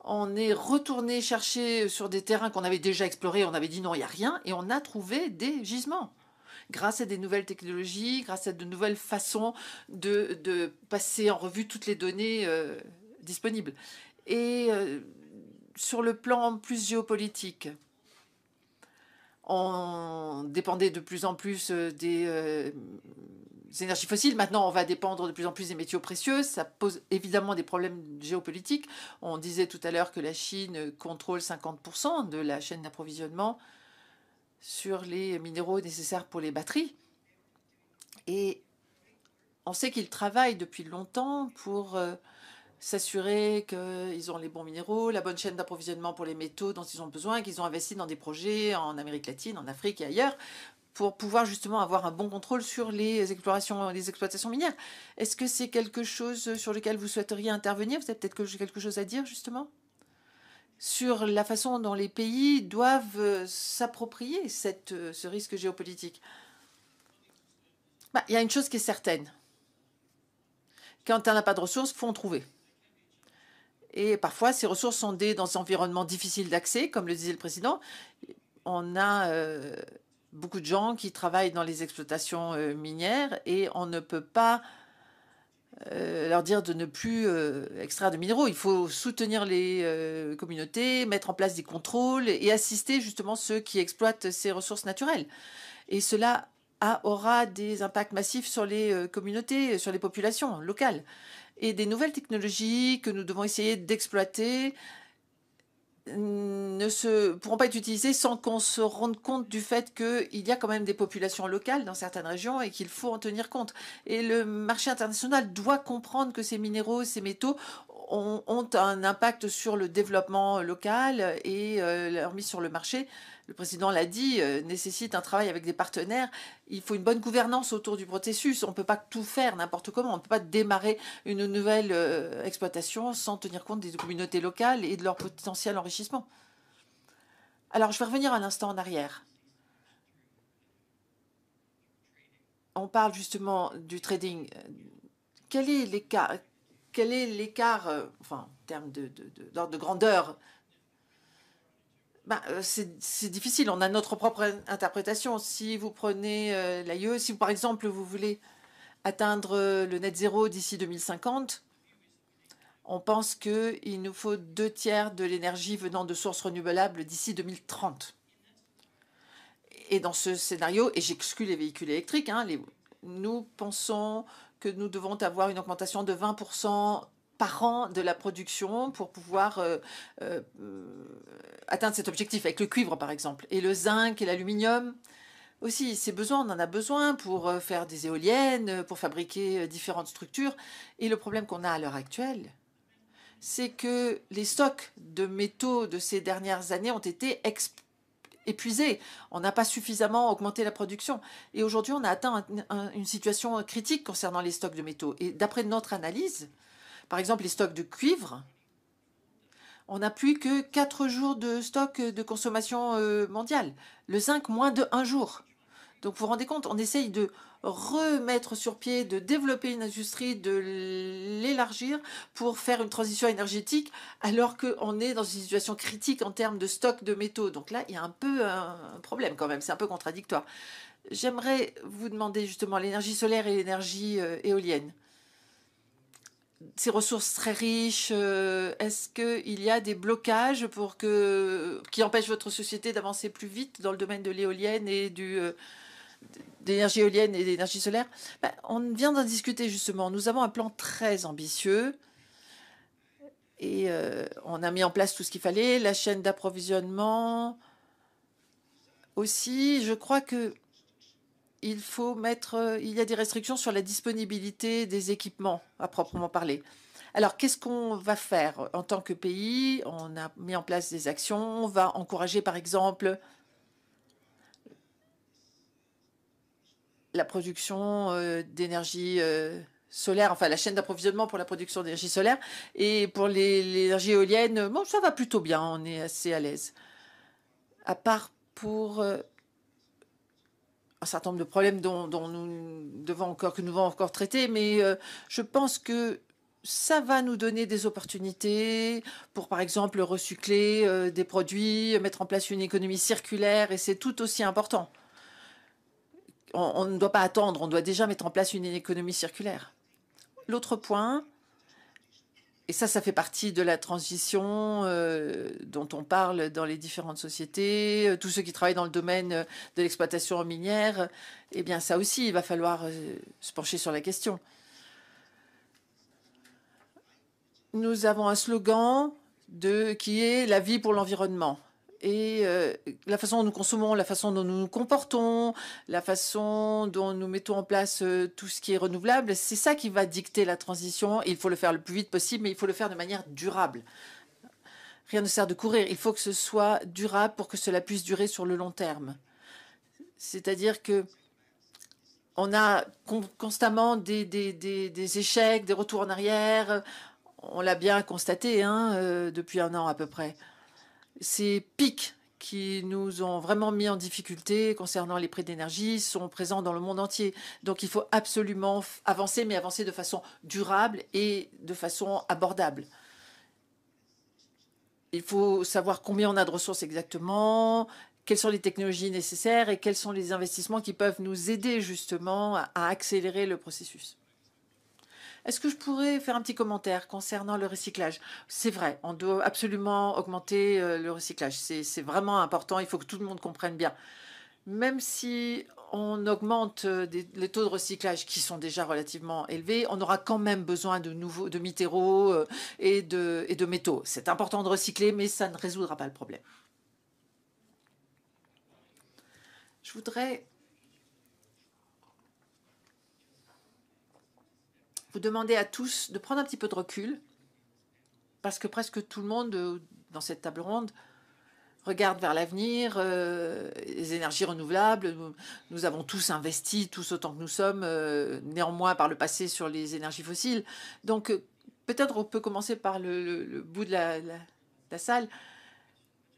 S6: On est retourné chercher sur des terrains qu'on avait déjà explorés, on avait dit non, il n'y a rien, et on a trouvé des gisements. Grâce à des nouvelles technologies, grâce à de nouvelles façons de passer en revue toutes les données disponibles. Et sur le plan plus géopolitique, on dépendait de plus en plus des énergies fossiles. Maintenant, on va dépendre de plus en plus des métaux précieux. Ça pose évidemment des problèmes géopolitiques. On disait tout à l'heure que la Chine contrôle 50% de la chaîne d'approvisionnement sur les minéraux nécessaires pour les batteries. Et on sait qu'ils travaillent depuis longtemps pour s'assurer qu'ils ont les bons minéraux, la bonne chaîne d'approvisionnement pour les métaux dont ils ont besoin, qu'ils ont investi dans des projets en Amérique latine, en Afrique et ailleurs, pour pouvoir justement avoir un bon contrôle sur les exploitations minières. Est-ce que c'est quelque chose sur lequel vous souhaiteriez intervenir? Vous avez peut-être quelque chose à dire, justement, sur la façon dont les pays doivent s'approprier ce risque géopolitique? Il y a une chose qui est certaine. Quand on n'a pas de ressources, il faut en trouver. Et parfois, ces ressources sont dans des environnements difficiles d'accès, comme le disait le président. On a beaucoup de gens qui travaillent dans les exploitations minières et on ne peut pas leur dire de ne plus extraire de minéraux. Il faut soutenir les communautés, mettre en place des contrôles et assister justement ceux qui exploitent ces ressources naturelles. Et cela aura des impacts massifs sur les communautés, sur les populations locales. Et des nouvelles technologies que nous devons essayer d'exploiter ne pourront pas être utilisées sans qu'on se rende compte du fait qu'il y a quand même des populations locales dans certaines régions et qu'il faut en tenir compte. Et le marché international doit comprendre que ces minéraux, ces métaux ont un impact sur le développement local et leur mise sur le marché. Le président l'a dit, nécessite un travail avec des partenaires. Il faut une bonne gouvernance autour du processus. On ne peut pas tout faire n'importe comment. On ne peut pas démarrer une nouvelle exploitation sans tenir compte des communautés locales et de leur potentiel enrichissement. Alors, je vais revenir un instant en arrière. On parle justement du trading. Quel est l'écart, enfin, en termes d'ordre de grandeur? C'est difficile, on a notre propre interprétation. Si vous prenez l'AIE, si par exemple vous voulez atteindre le net zéro d'ici 2050, on pense qu'il nous faut 2/3 de l'énergie venant de sources renouvelables d'ici 2030. Et dans ce scénario, et j'exclus les véhicules électriques, nous pensons que nous devons avoir une augmentation de 20% par an de la production pour pouvoir atteindre cet objectif, avec le cuivre par exemple. Et le zinc et l'aluminium aussi, on en a besoin pour faire des éoliennes, pour fabriquer différentes structures. Et le problème qu'on a à l'heure actuelle, c'est que les stocks de métaux de ces dernières années ont été épuisés. On n'a pas suffisamment augmenté la production. Et aujourd'hui, on a atteint une situation critique concernant les stocks de métaux. Et d'après notre analyse, par exemple, les stocks de cuivre, on n'a plus que 4 jours de stock de consommation mondiale. Le zinc, moins de 1 jour. Donc, vous vous rendez compte, on essaye de remettre sur pied, de développer une industrie, de l'élargir pour faire une transition énergétique, alors qu'on est dans une situation critique en termes de stock de métaux. Donc là, il y a un peu un problème quand même, c'est un peu contradictoire. J'aimerais vous demander justement l'énergie solaire et l'énergie éolienne. Ces ressources très riches, est-ce qu'il y a des blocages qui empêchent votre société d'avancer plus vite dans le domaine de l'éolienne et d'énergie éolienne et d'énergie solaire? On vient d'en discuter justement. Nous avons un plan très ambitieux et on a mis en place tout ce qu'il fallait, la chaîne d'approvisionnement aussi. Je crois que il y a des restrictions sur la disponibilité des équipements, à proprement parler. Alors, qu'est-ce qu'on va faire en tant que pays? On a mis en place des actions. On va encourager, par exemple, la production d'énergie solaire, enfin la chaîne d'approvisionnement pour la production d'énergie solaire. Et pour l'énergie éolienne, bon, ça va plutôt bien, on est assez à l'aise. À part pour un certain nombre de problèmes que nous devons encore traiter, mais je pense que ça va nous donner des opportunités pour, par exemple, recycler des produits, mettre en place une économie circulaire, et c'est tout aussi important. On ne doit pas attendre, on doit déjà mettre en place une économie circulaire. L'autre point, et ça fait partie de la transition dont on parle dans les différentes sociétés, tous ceux qui travaillent dans le domaine de l'exploitation minière, eh bien ça aussi, il va falloir se pencher sur la question. Nous avons un slogan qui est « La vie pour l'environnement ». Et la façon dont nous consommons, la façon dont nous nous comportons, la façon dont nous mettons en place tout ce qui est renouvelable, c'est ça qui va dicter la transition. Et il faut le faire le plus vite possible, mais il faut le faire de manière durable. Rien ne sert de courir. Il faut que ce soit durable pour que cela puisse durer sur le long terme. C'est-à-dire que on a constamment des échecs, des retours en arrière. On l'a bien constaté depuis un an à peu près. Ces pics qui nous ont vraiment mis en difficulté concernant les prix d'énergie sont présents dans le monde entier. Donc il faut absolument avancer, mais avancer de façon durable et de façon abordable. Il faut savoir combien on a de ressources exactement, quelles sont les technologies nécessaires et quels sont les investissements qui peuvent nous aider justement à accélérer le processus. Est-ce que je pourrais faire un petit commentaire concernant le recyclage? C'est vrai, on doit absolument augmenter le recyclage. C'est vraiment important, il faut que tout le monde comprenne bien. Même si on augmente les taux de recyclage qui sont déjà relativement élevés, on aura quand même besoin de minéraux et de métaux. C'est important de recycler, mais ça ne résoudra pas le problème. Je voudrais vous demander à tous de prendre un petit peu de recul, parce que presque tout le monde dans cette table ronde regarde vers l'avenir, les énergies renouvelables. Nous avons tous investi, tous autant que nous sommes, néanmoins par le passé sur les énergies fossiles. Donc peut-être on peut commencer par le bout de la salle.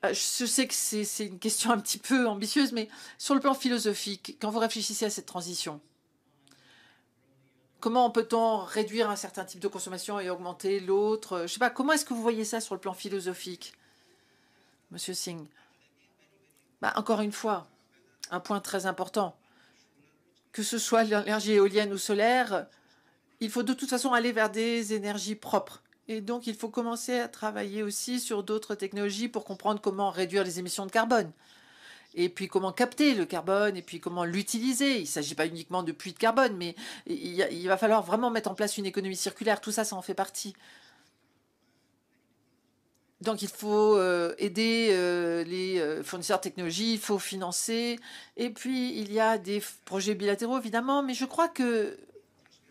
S6: Je sais que c'est une question un petit peu ambitieuse, mais sur le plan philosophique, quand vous réfléchissez à cette transition, comment peut-on réduire un certain type de consommation et augmenter l'autre? Je ne sais pas, comment est-ce que vous voyez ça sur le plan philosophique, Monsieur Singh? Encore une fois, un point très important. Que ce soit l'énergie éolienne ou solaire, il faut de toute façon aller vers des énergies propres. Et donc, il faut commencer à travailler aussi sur d'autres technologies pour comprendre comment réduire les émissions de carbone. Et puis comment capter le carbone, et puis comment l'utiliser. Il ne s'agit pas uniquement de puits de carbone, mais il va falloir vraiment mettre en place une économie circulaire. Tout ça, ça en fait partie. Donc il faut aider les fournisseurs de technologie, il faut financer. Et puis il y a des projets bilatéraux, évidemment, mais je crois que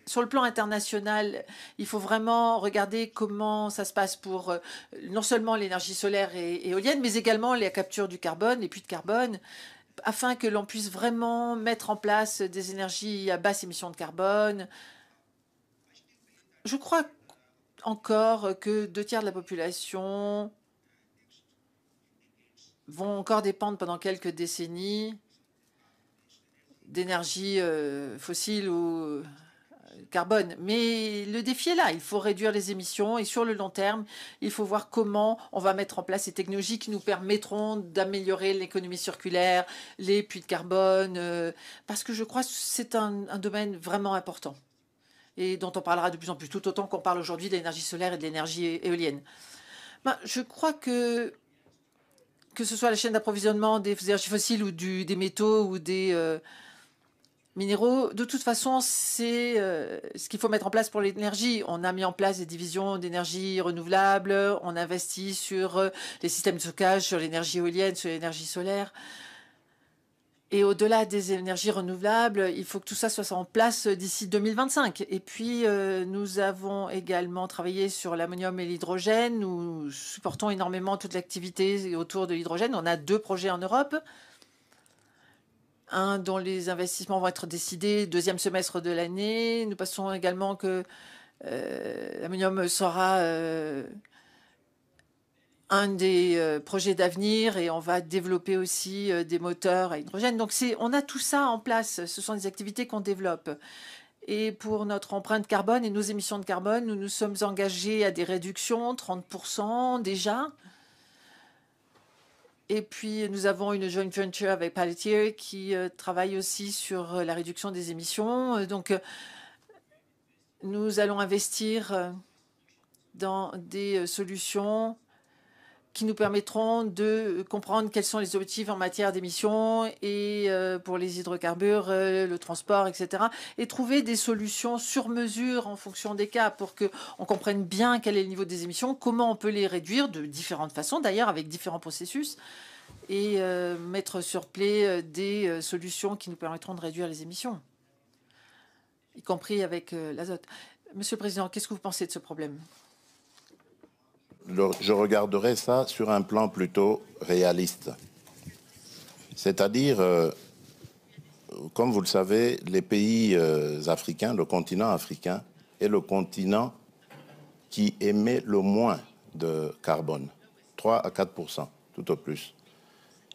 S6: sur le plan international, il faut vraiment regarder comment ça se passe pour non seulement l'énergie solaire et éolienne, mais également la capture du carbone, les puits de carbone, afin que l'on puisse vraiment mettre en place des énergies à basse émission de carbone. Je crois encore que 2 tiers de la population vont encore dépendre pendant quelques décennies d'énergie fossile ou carbone. Mais le défi est là. Il faut réduire les émissions et sur le long terme, il faut voir comment on va mettre en place ces technologies qui nous permettront d'améliorer l'économie circulaire, les puits de carbone, parce que je crois que c'est un domaine vraiment important et dont on parlera de plus en plus, tout autant qu'on parle aujourd'hui de l'énergie solaire et de l'énergie éolienne. Ben, je crois que ce soit la chaîne d'approvisionnement des énergies fossiles ou des métaux ou des minéraux, de toute façon, c'est ce qu'il faut mettre en place pour l'énergie. On a mis en place des divisions d'énergie renouvelable, on investit sur les systèmes de stockage, sur l'énergie éolienne, sur l'énergie solaire. Et au-delà des énergies renouvelables, il faut que tout ça soit en place d'ici 2025. Et puis, nous avons également travaillé sur l'ammonium et l'hydrogène. Nous supportons énormément toute l'activité autour de l'hydrogène. On a 2 projets en Europe. Un dont les investissements vont être décidés deuxième semestre de l'année. Nous passons également que l'ammonium sera un des projets d'avenir et on va développer aussi des moteurs à hydrogène. Donc on a tout ça en place. Ce sont des activités qu'on développe. Et pour notre empreinte carbone et nos émissions de carbone, nous nous sommes engagés à des réductions, 30% déjà. Et puis, nous avons une joint venture avec Palantir qui travaille aussi sur la réduction des émissions. Donc, nous allons investir dans des solutions qui nous permettront de comprendre quels sont les objectifs en matière d'émissions et pour les hydrocarbures, le transport, etc. Et trouver des solutions sur mesure en fonction des cas pour qu'on comprenne bien quel est le niveau des émissions, comment on peut les réduire de différentes façons, d'ailleurs avec différents processus, et mettre sur pied des solutions qui nous permettront de réduire les émissions, y compris avec l'azote. Monsieur le Président, qu'est-ce que vous pensez de ce problème ?
S3: Je regarderai ça sur un plan plutôt réaliste. C'est-à-dire, comme vous le savez, les pays africains, le continent africain, est le continent qui émet le moins de carbone, 3 à 4%, tout au plus.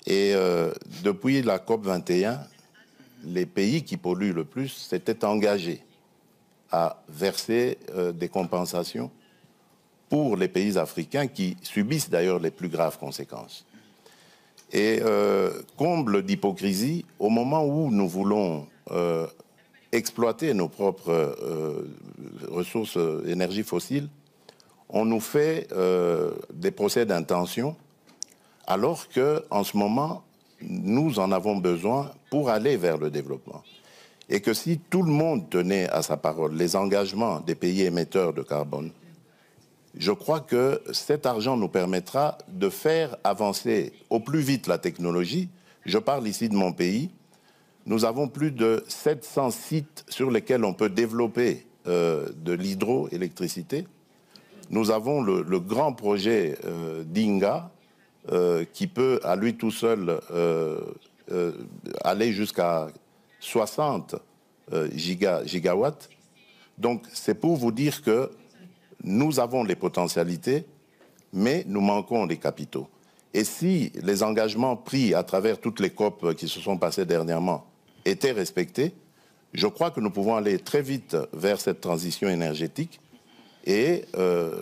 S3: Et depuis la COP21, les pays qui polluent le plus s'étaient engagés à verser des compensations pour les pays africains qui subissent d'ailleurs les plus graves conséquences. Et comble d'hypocrisie, au moment où nous voulons exploiter nos propres ressources énergie fossiles, on nous fait des procès d'intention, alors qu'en ce moment, nous en avons besoin pour aller vers le développement. Et que si tout le monde tenait à sa parole, les engagements des pays émetteurs de carbone, je crois que cet argent nous permettra de faire avancer au plus vite la technologie. Je parle ici de mon pays. Nous avons plus de 700 sites sur lesquels on peut développer de l'hydroélectricité. Nous avons le grand projet d'Inga qui peut à lui tout seul aller jusqu'à 60 gigawatts. Donc c'est pour vous dire que nous avons les potentialités, mais nous manquons des capitaux. Et si les engagements pris à travers toutes les COP qui se sont passées dernièrement étaient respectés, je crois que nous pouvons aller très vite vers cette transition énergétique et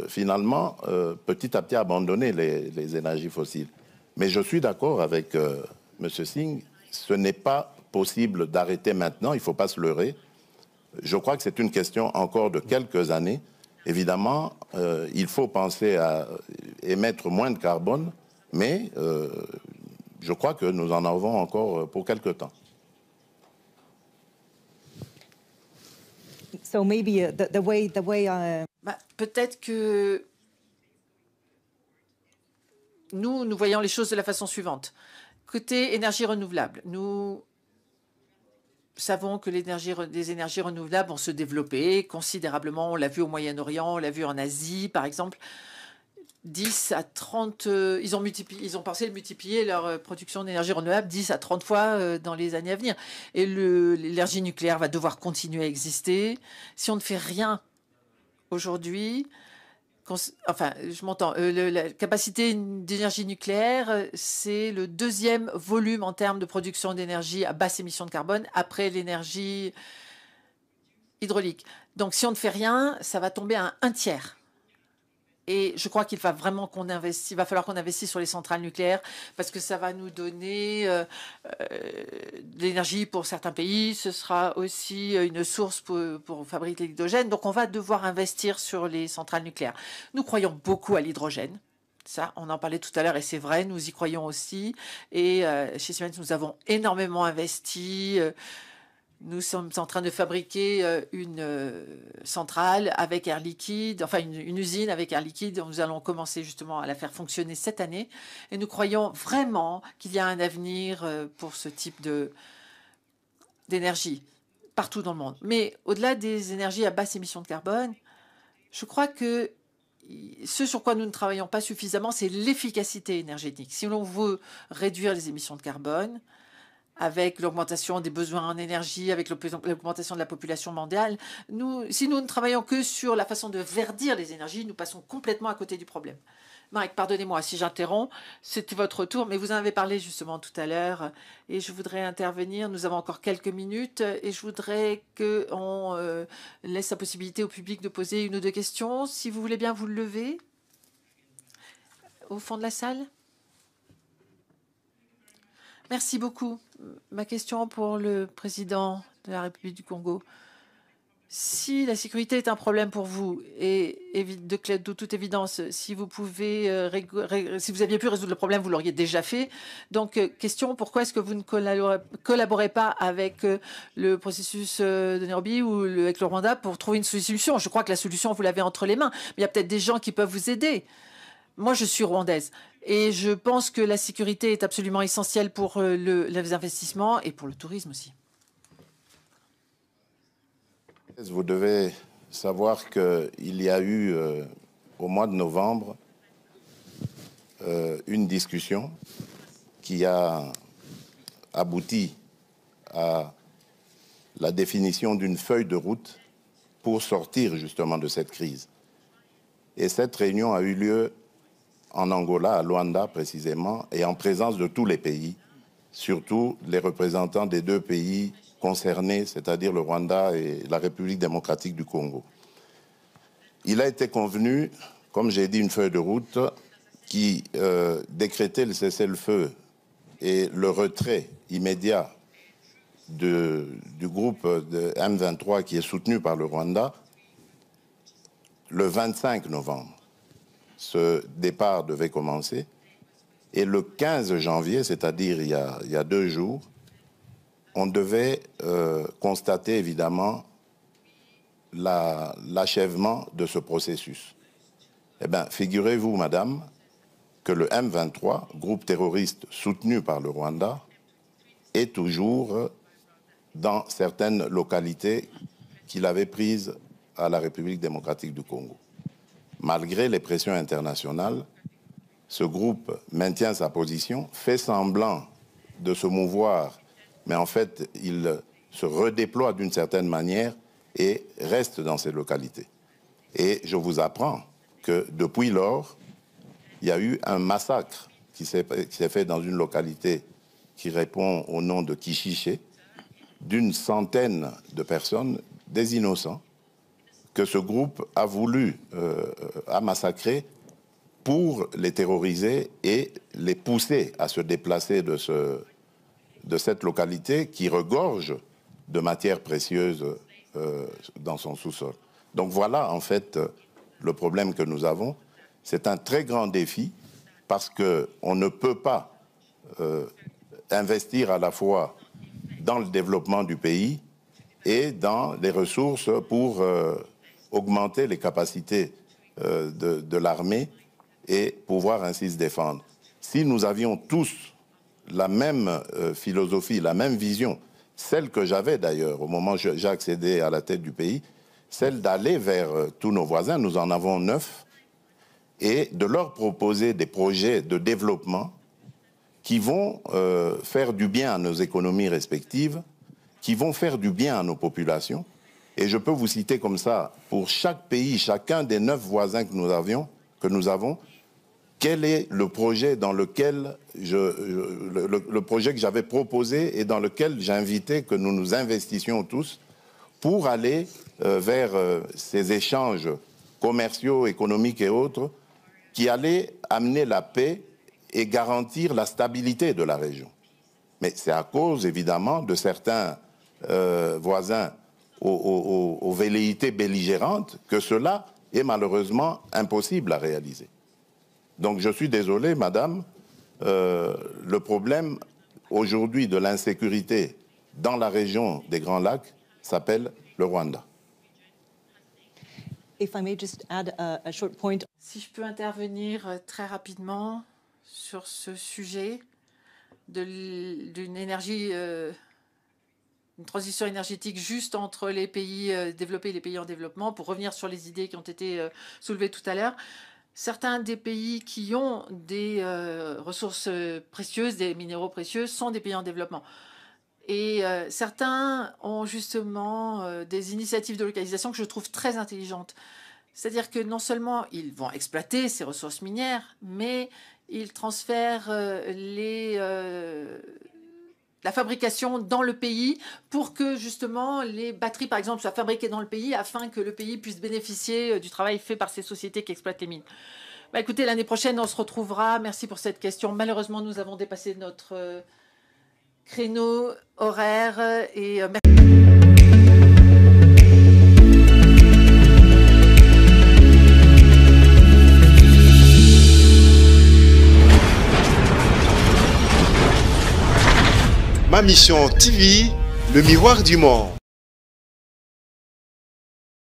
S3: finalement, petit à petit, abandonner les énergies fossiles. Mais je suis d'accord avec M. Singh, ce n'est pas possible d'arrêter maintenant, il ne faut pas se leurrer. Je crois que c'est une question encore de quelques années. Évidemment, il faut penser à émettre moins de carbone, mais je crois que nous en avons encore pour quelque temps.
S7: So maybe the way
S6: peut-être que nous voyons les choses de la façon suivante. Côté énergie renouvelable, nous savons que les énergies renouvelables vont se développer considérablement. On l'a vu au Moyen-Orient, on l'a vu en Asie, par exemple. 10 à 30, ils ont pensé de multiplier leur production d'énergie renouvelable 10 à 30 fois dans les années à venir. Et l'énergie nucléaire va devoir continuer à exister. Si on ne fait rien aujourd'hui, Enfin, je m'entends. La capacité d'énergie nucléaire, c'est le deuxième volume en termes de production d'énergie à basse émission de carbone après l'énergie hydraulique. Donc, si on ne fait rien, ça va tomber à un tiers. Et je crois qu'il va vraiment qu'on investisse, il va falloir qu'on investisse sur les centrales nucléaires parce que ça va nous donner de l'énergie pour certains pays. Ce sera aussi une source pour fabriquer l'hydrogène. Donc, on va devoir investir sur les centrales nucléaires. Nous croyons beaucoup à l'hydrogène. Ça, on en parlait tout à l'heure et c'est vrai, nous y croyons aussi. Et chez Siemens, nous avons énormément investi. Nous sommes en train de fabriquer une centrale avec Air Liquide, enfin une usine avec Air Liquide. Nous allons commencer justement à la faire fonctionner cette année. Et nous croyons vraiment qu'il y a un avenir pour ce type d'énergie partout dans le monde. Mais au-delà des énergies à basse émission de carbone, je crois que ce sur quoi nous ne travaillons pas suffisamment, c'est l'efficacité énergétique. Si l'on veut réduire les émissions de carbone, avec l'augmentation des besoins en énergie, avec l'augmentation de la population mondiale. Si nous ne travaillons que sur la façon de verdir les énergies, nous passons complètement à côté du problème. Mike, pardonnez-moi si j'interromps, c'était votre tour, mais vous en avez parlé justement tout à l'heure et je voudrais intervenir. Nous avons encore quelques minutes et je voudrais qu'on laisse la possibilité au public de poser une ou deux questions. Si vous voulez bien vous lever au fond de la salle. Merci beaucoup. Ma question pour le président de la République du Congo. Si la sécurité est un problème pour vous, et de toute évidence, si vous pouvez, si vous aviez pu résoudre le problème, vous l'auriez déjà fait. Donc, question, pourquoi est-ce que vous ne collaborez pas avec le processus de Nairobi ou avec le Rwanda pour trouver une solution? Je crois que la solution, vous l'avez entre les mains. Mais il y a peut-être des gens qui peuvent vous aider. Moi, je suis rwandaise et je pense que la sécurité est absolument essentielle pour les investissements et pour le tourisme aussi.
S3: Vous devez savoir qu'il y a eu, au mois de novembre, une discussion qui a abouti à la définition d'une feuille de route pour sortir justement de cette crise. Et cette réunion a eu lieu en Angola, à Luanda précisément, et en présence de tous les pays, surtout les représentants des deux pays concernés, c'est-à-dire le Rwanda et la République démocratique du Congo. Il a été convenu, comme j'ai dit, une feuille de route qui décrétait le cessez-le-feu et le retrait immédiat du groupe de M23 qui est soutenu par le Rwanda le 25 novembre. Ce départ devait commencer. Et le 15 janvier, c'est-à-dire il y a 2 jours, on devait constater évidemment l'achèvement de ce processus. Eh bien, figurez-vous, madame, que le M23, groupe terroriste soutenu par le Rwanda, est toujours dans certaines localités qu'il avait prises à la République démocratique du Congo. Malgré les pressions internationales, ce groupe maintient sa position, fait semblant de se mouvoir, mais en fait, il se redéploie d'une certaine manière et reste dans ces localités. Et je vous apprends que depuis lors, il y a eu un massacre qui s'est fait dans une localité qui répond au nom de Kishiché, d'une centaine de personnes, des innocents, que ce groupe a voulu massacrer pour les terroriser et les pousser à se déplacer de cette localité qui regorge de matières précieuses dans son sous-sol. Donc voilà en fait le problème que nous avons. C'est un très grand défi parce qu'on ne peut pas investir à la fois dans le développement du pays et dans les ressources pour augmenter les capacités de l'armée et pouvoir ainsi se défendre. Si nous avions tous la même philosophie, la même vision, celle que j'avais d'ailleurs au moment où j'ai accédé à la tête du pays, celle d'aller vers tous nos voisins, nous en avons 9, et de leur proposer des projets de développement qui vont faire du bien à nos économies respectives, qui vont faire du bien à nos populations, Et je peux vous citer comme ça, pour chaque pays, chacun des 9 voisins que nous avons, quel est le projet dans lequel le projet que j'avais proposé et dans lequel j'ai invité que nous nous investissions tous pour aller vers ces échanges commerciaux, économiques et autres qui allaient amener la paix et garantir la stabilité de la région. Mais c'est à cause, évidemment, de certains voisins aux velléités belligérantes que cela est malheureusement impossible à réaliser. Donc je suis désolé, madame, le problème aujourd'hui de l'insécurité dans la région des Grands Lacs s'appelle le Rwanda.
S7: If I may just add a short point.
S6: Si je peux intervenir très rapidement sur ce sujet d'une énergie, une transition énergétique juste entre les pays développés et les pays en développement, pour revenir sur les idées qui ont été soulevées tout à l'heure. Certains des pays qui ont des ressources précieuses, des minéraux précieux, sont des pays en développement. Et certains ont justement des initiatives de localisation que je trouve très intelligentes. C'est-à-dire que non seulement ils vont exploiter ces ressources minières, mais ils transfèrent la fabrication dans le pays pour que justement les batteries, par exemple, soient fabriquées dans le pays afin que le pays puisse bénéficier du travail fait par ces sociétés qui exploitent les mines. Bah, écoutez, l'année prochaine, on se retrouvera. Merci pour cette question. Malheureusement, nous avons dépassé notre créneau horaire et
S8: Ma Mission TV, le miroir du monde.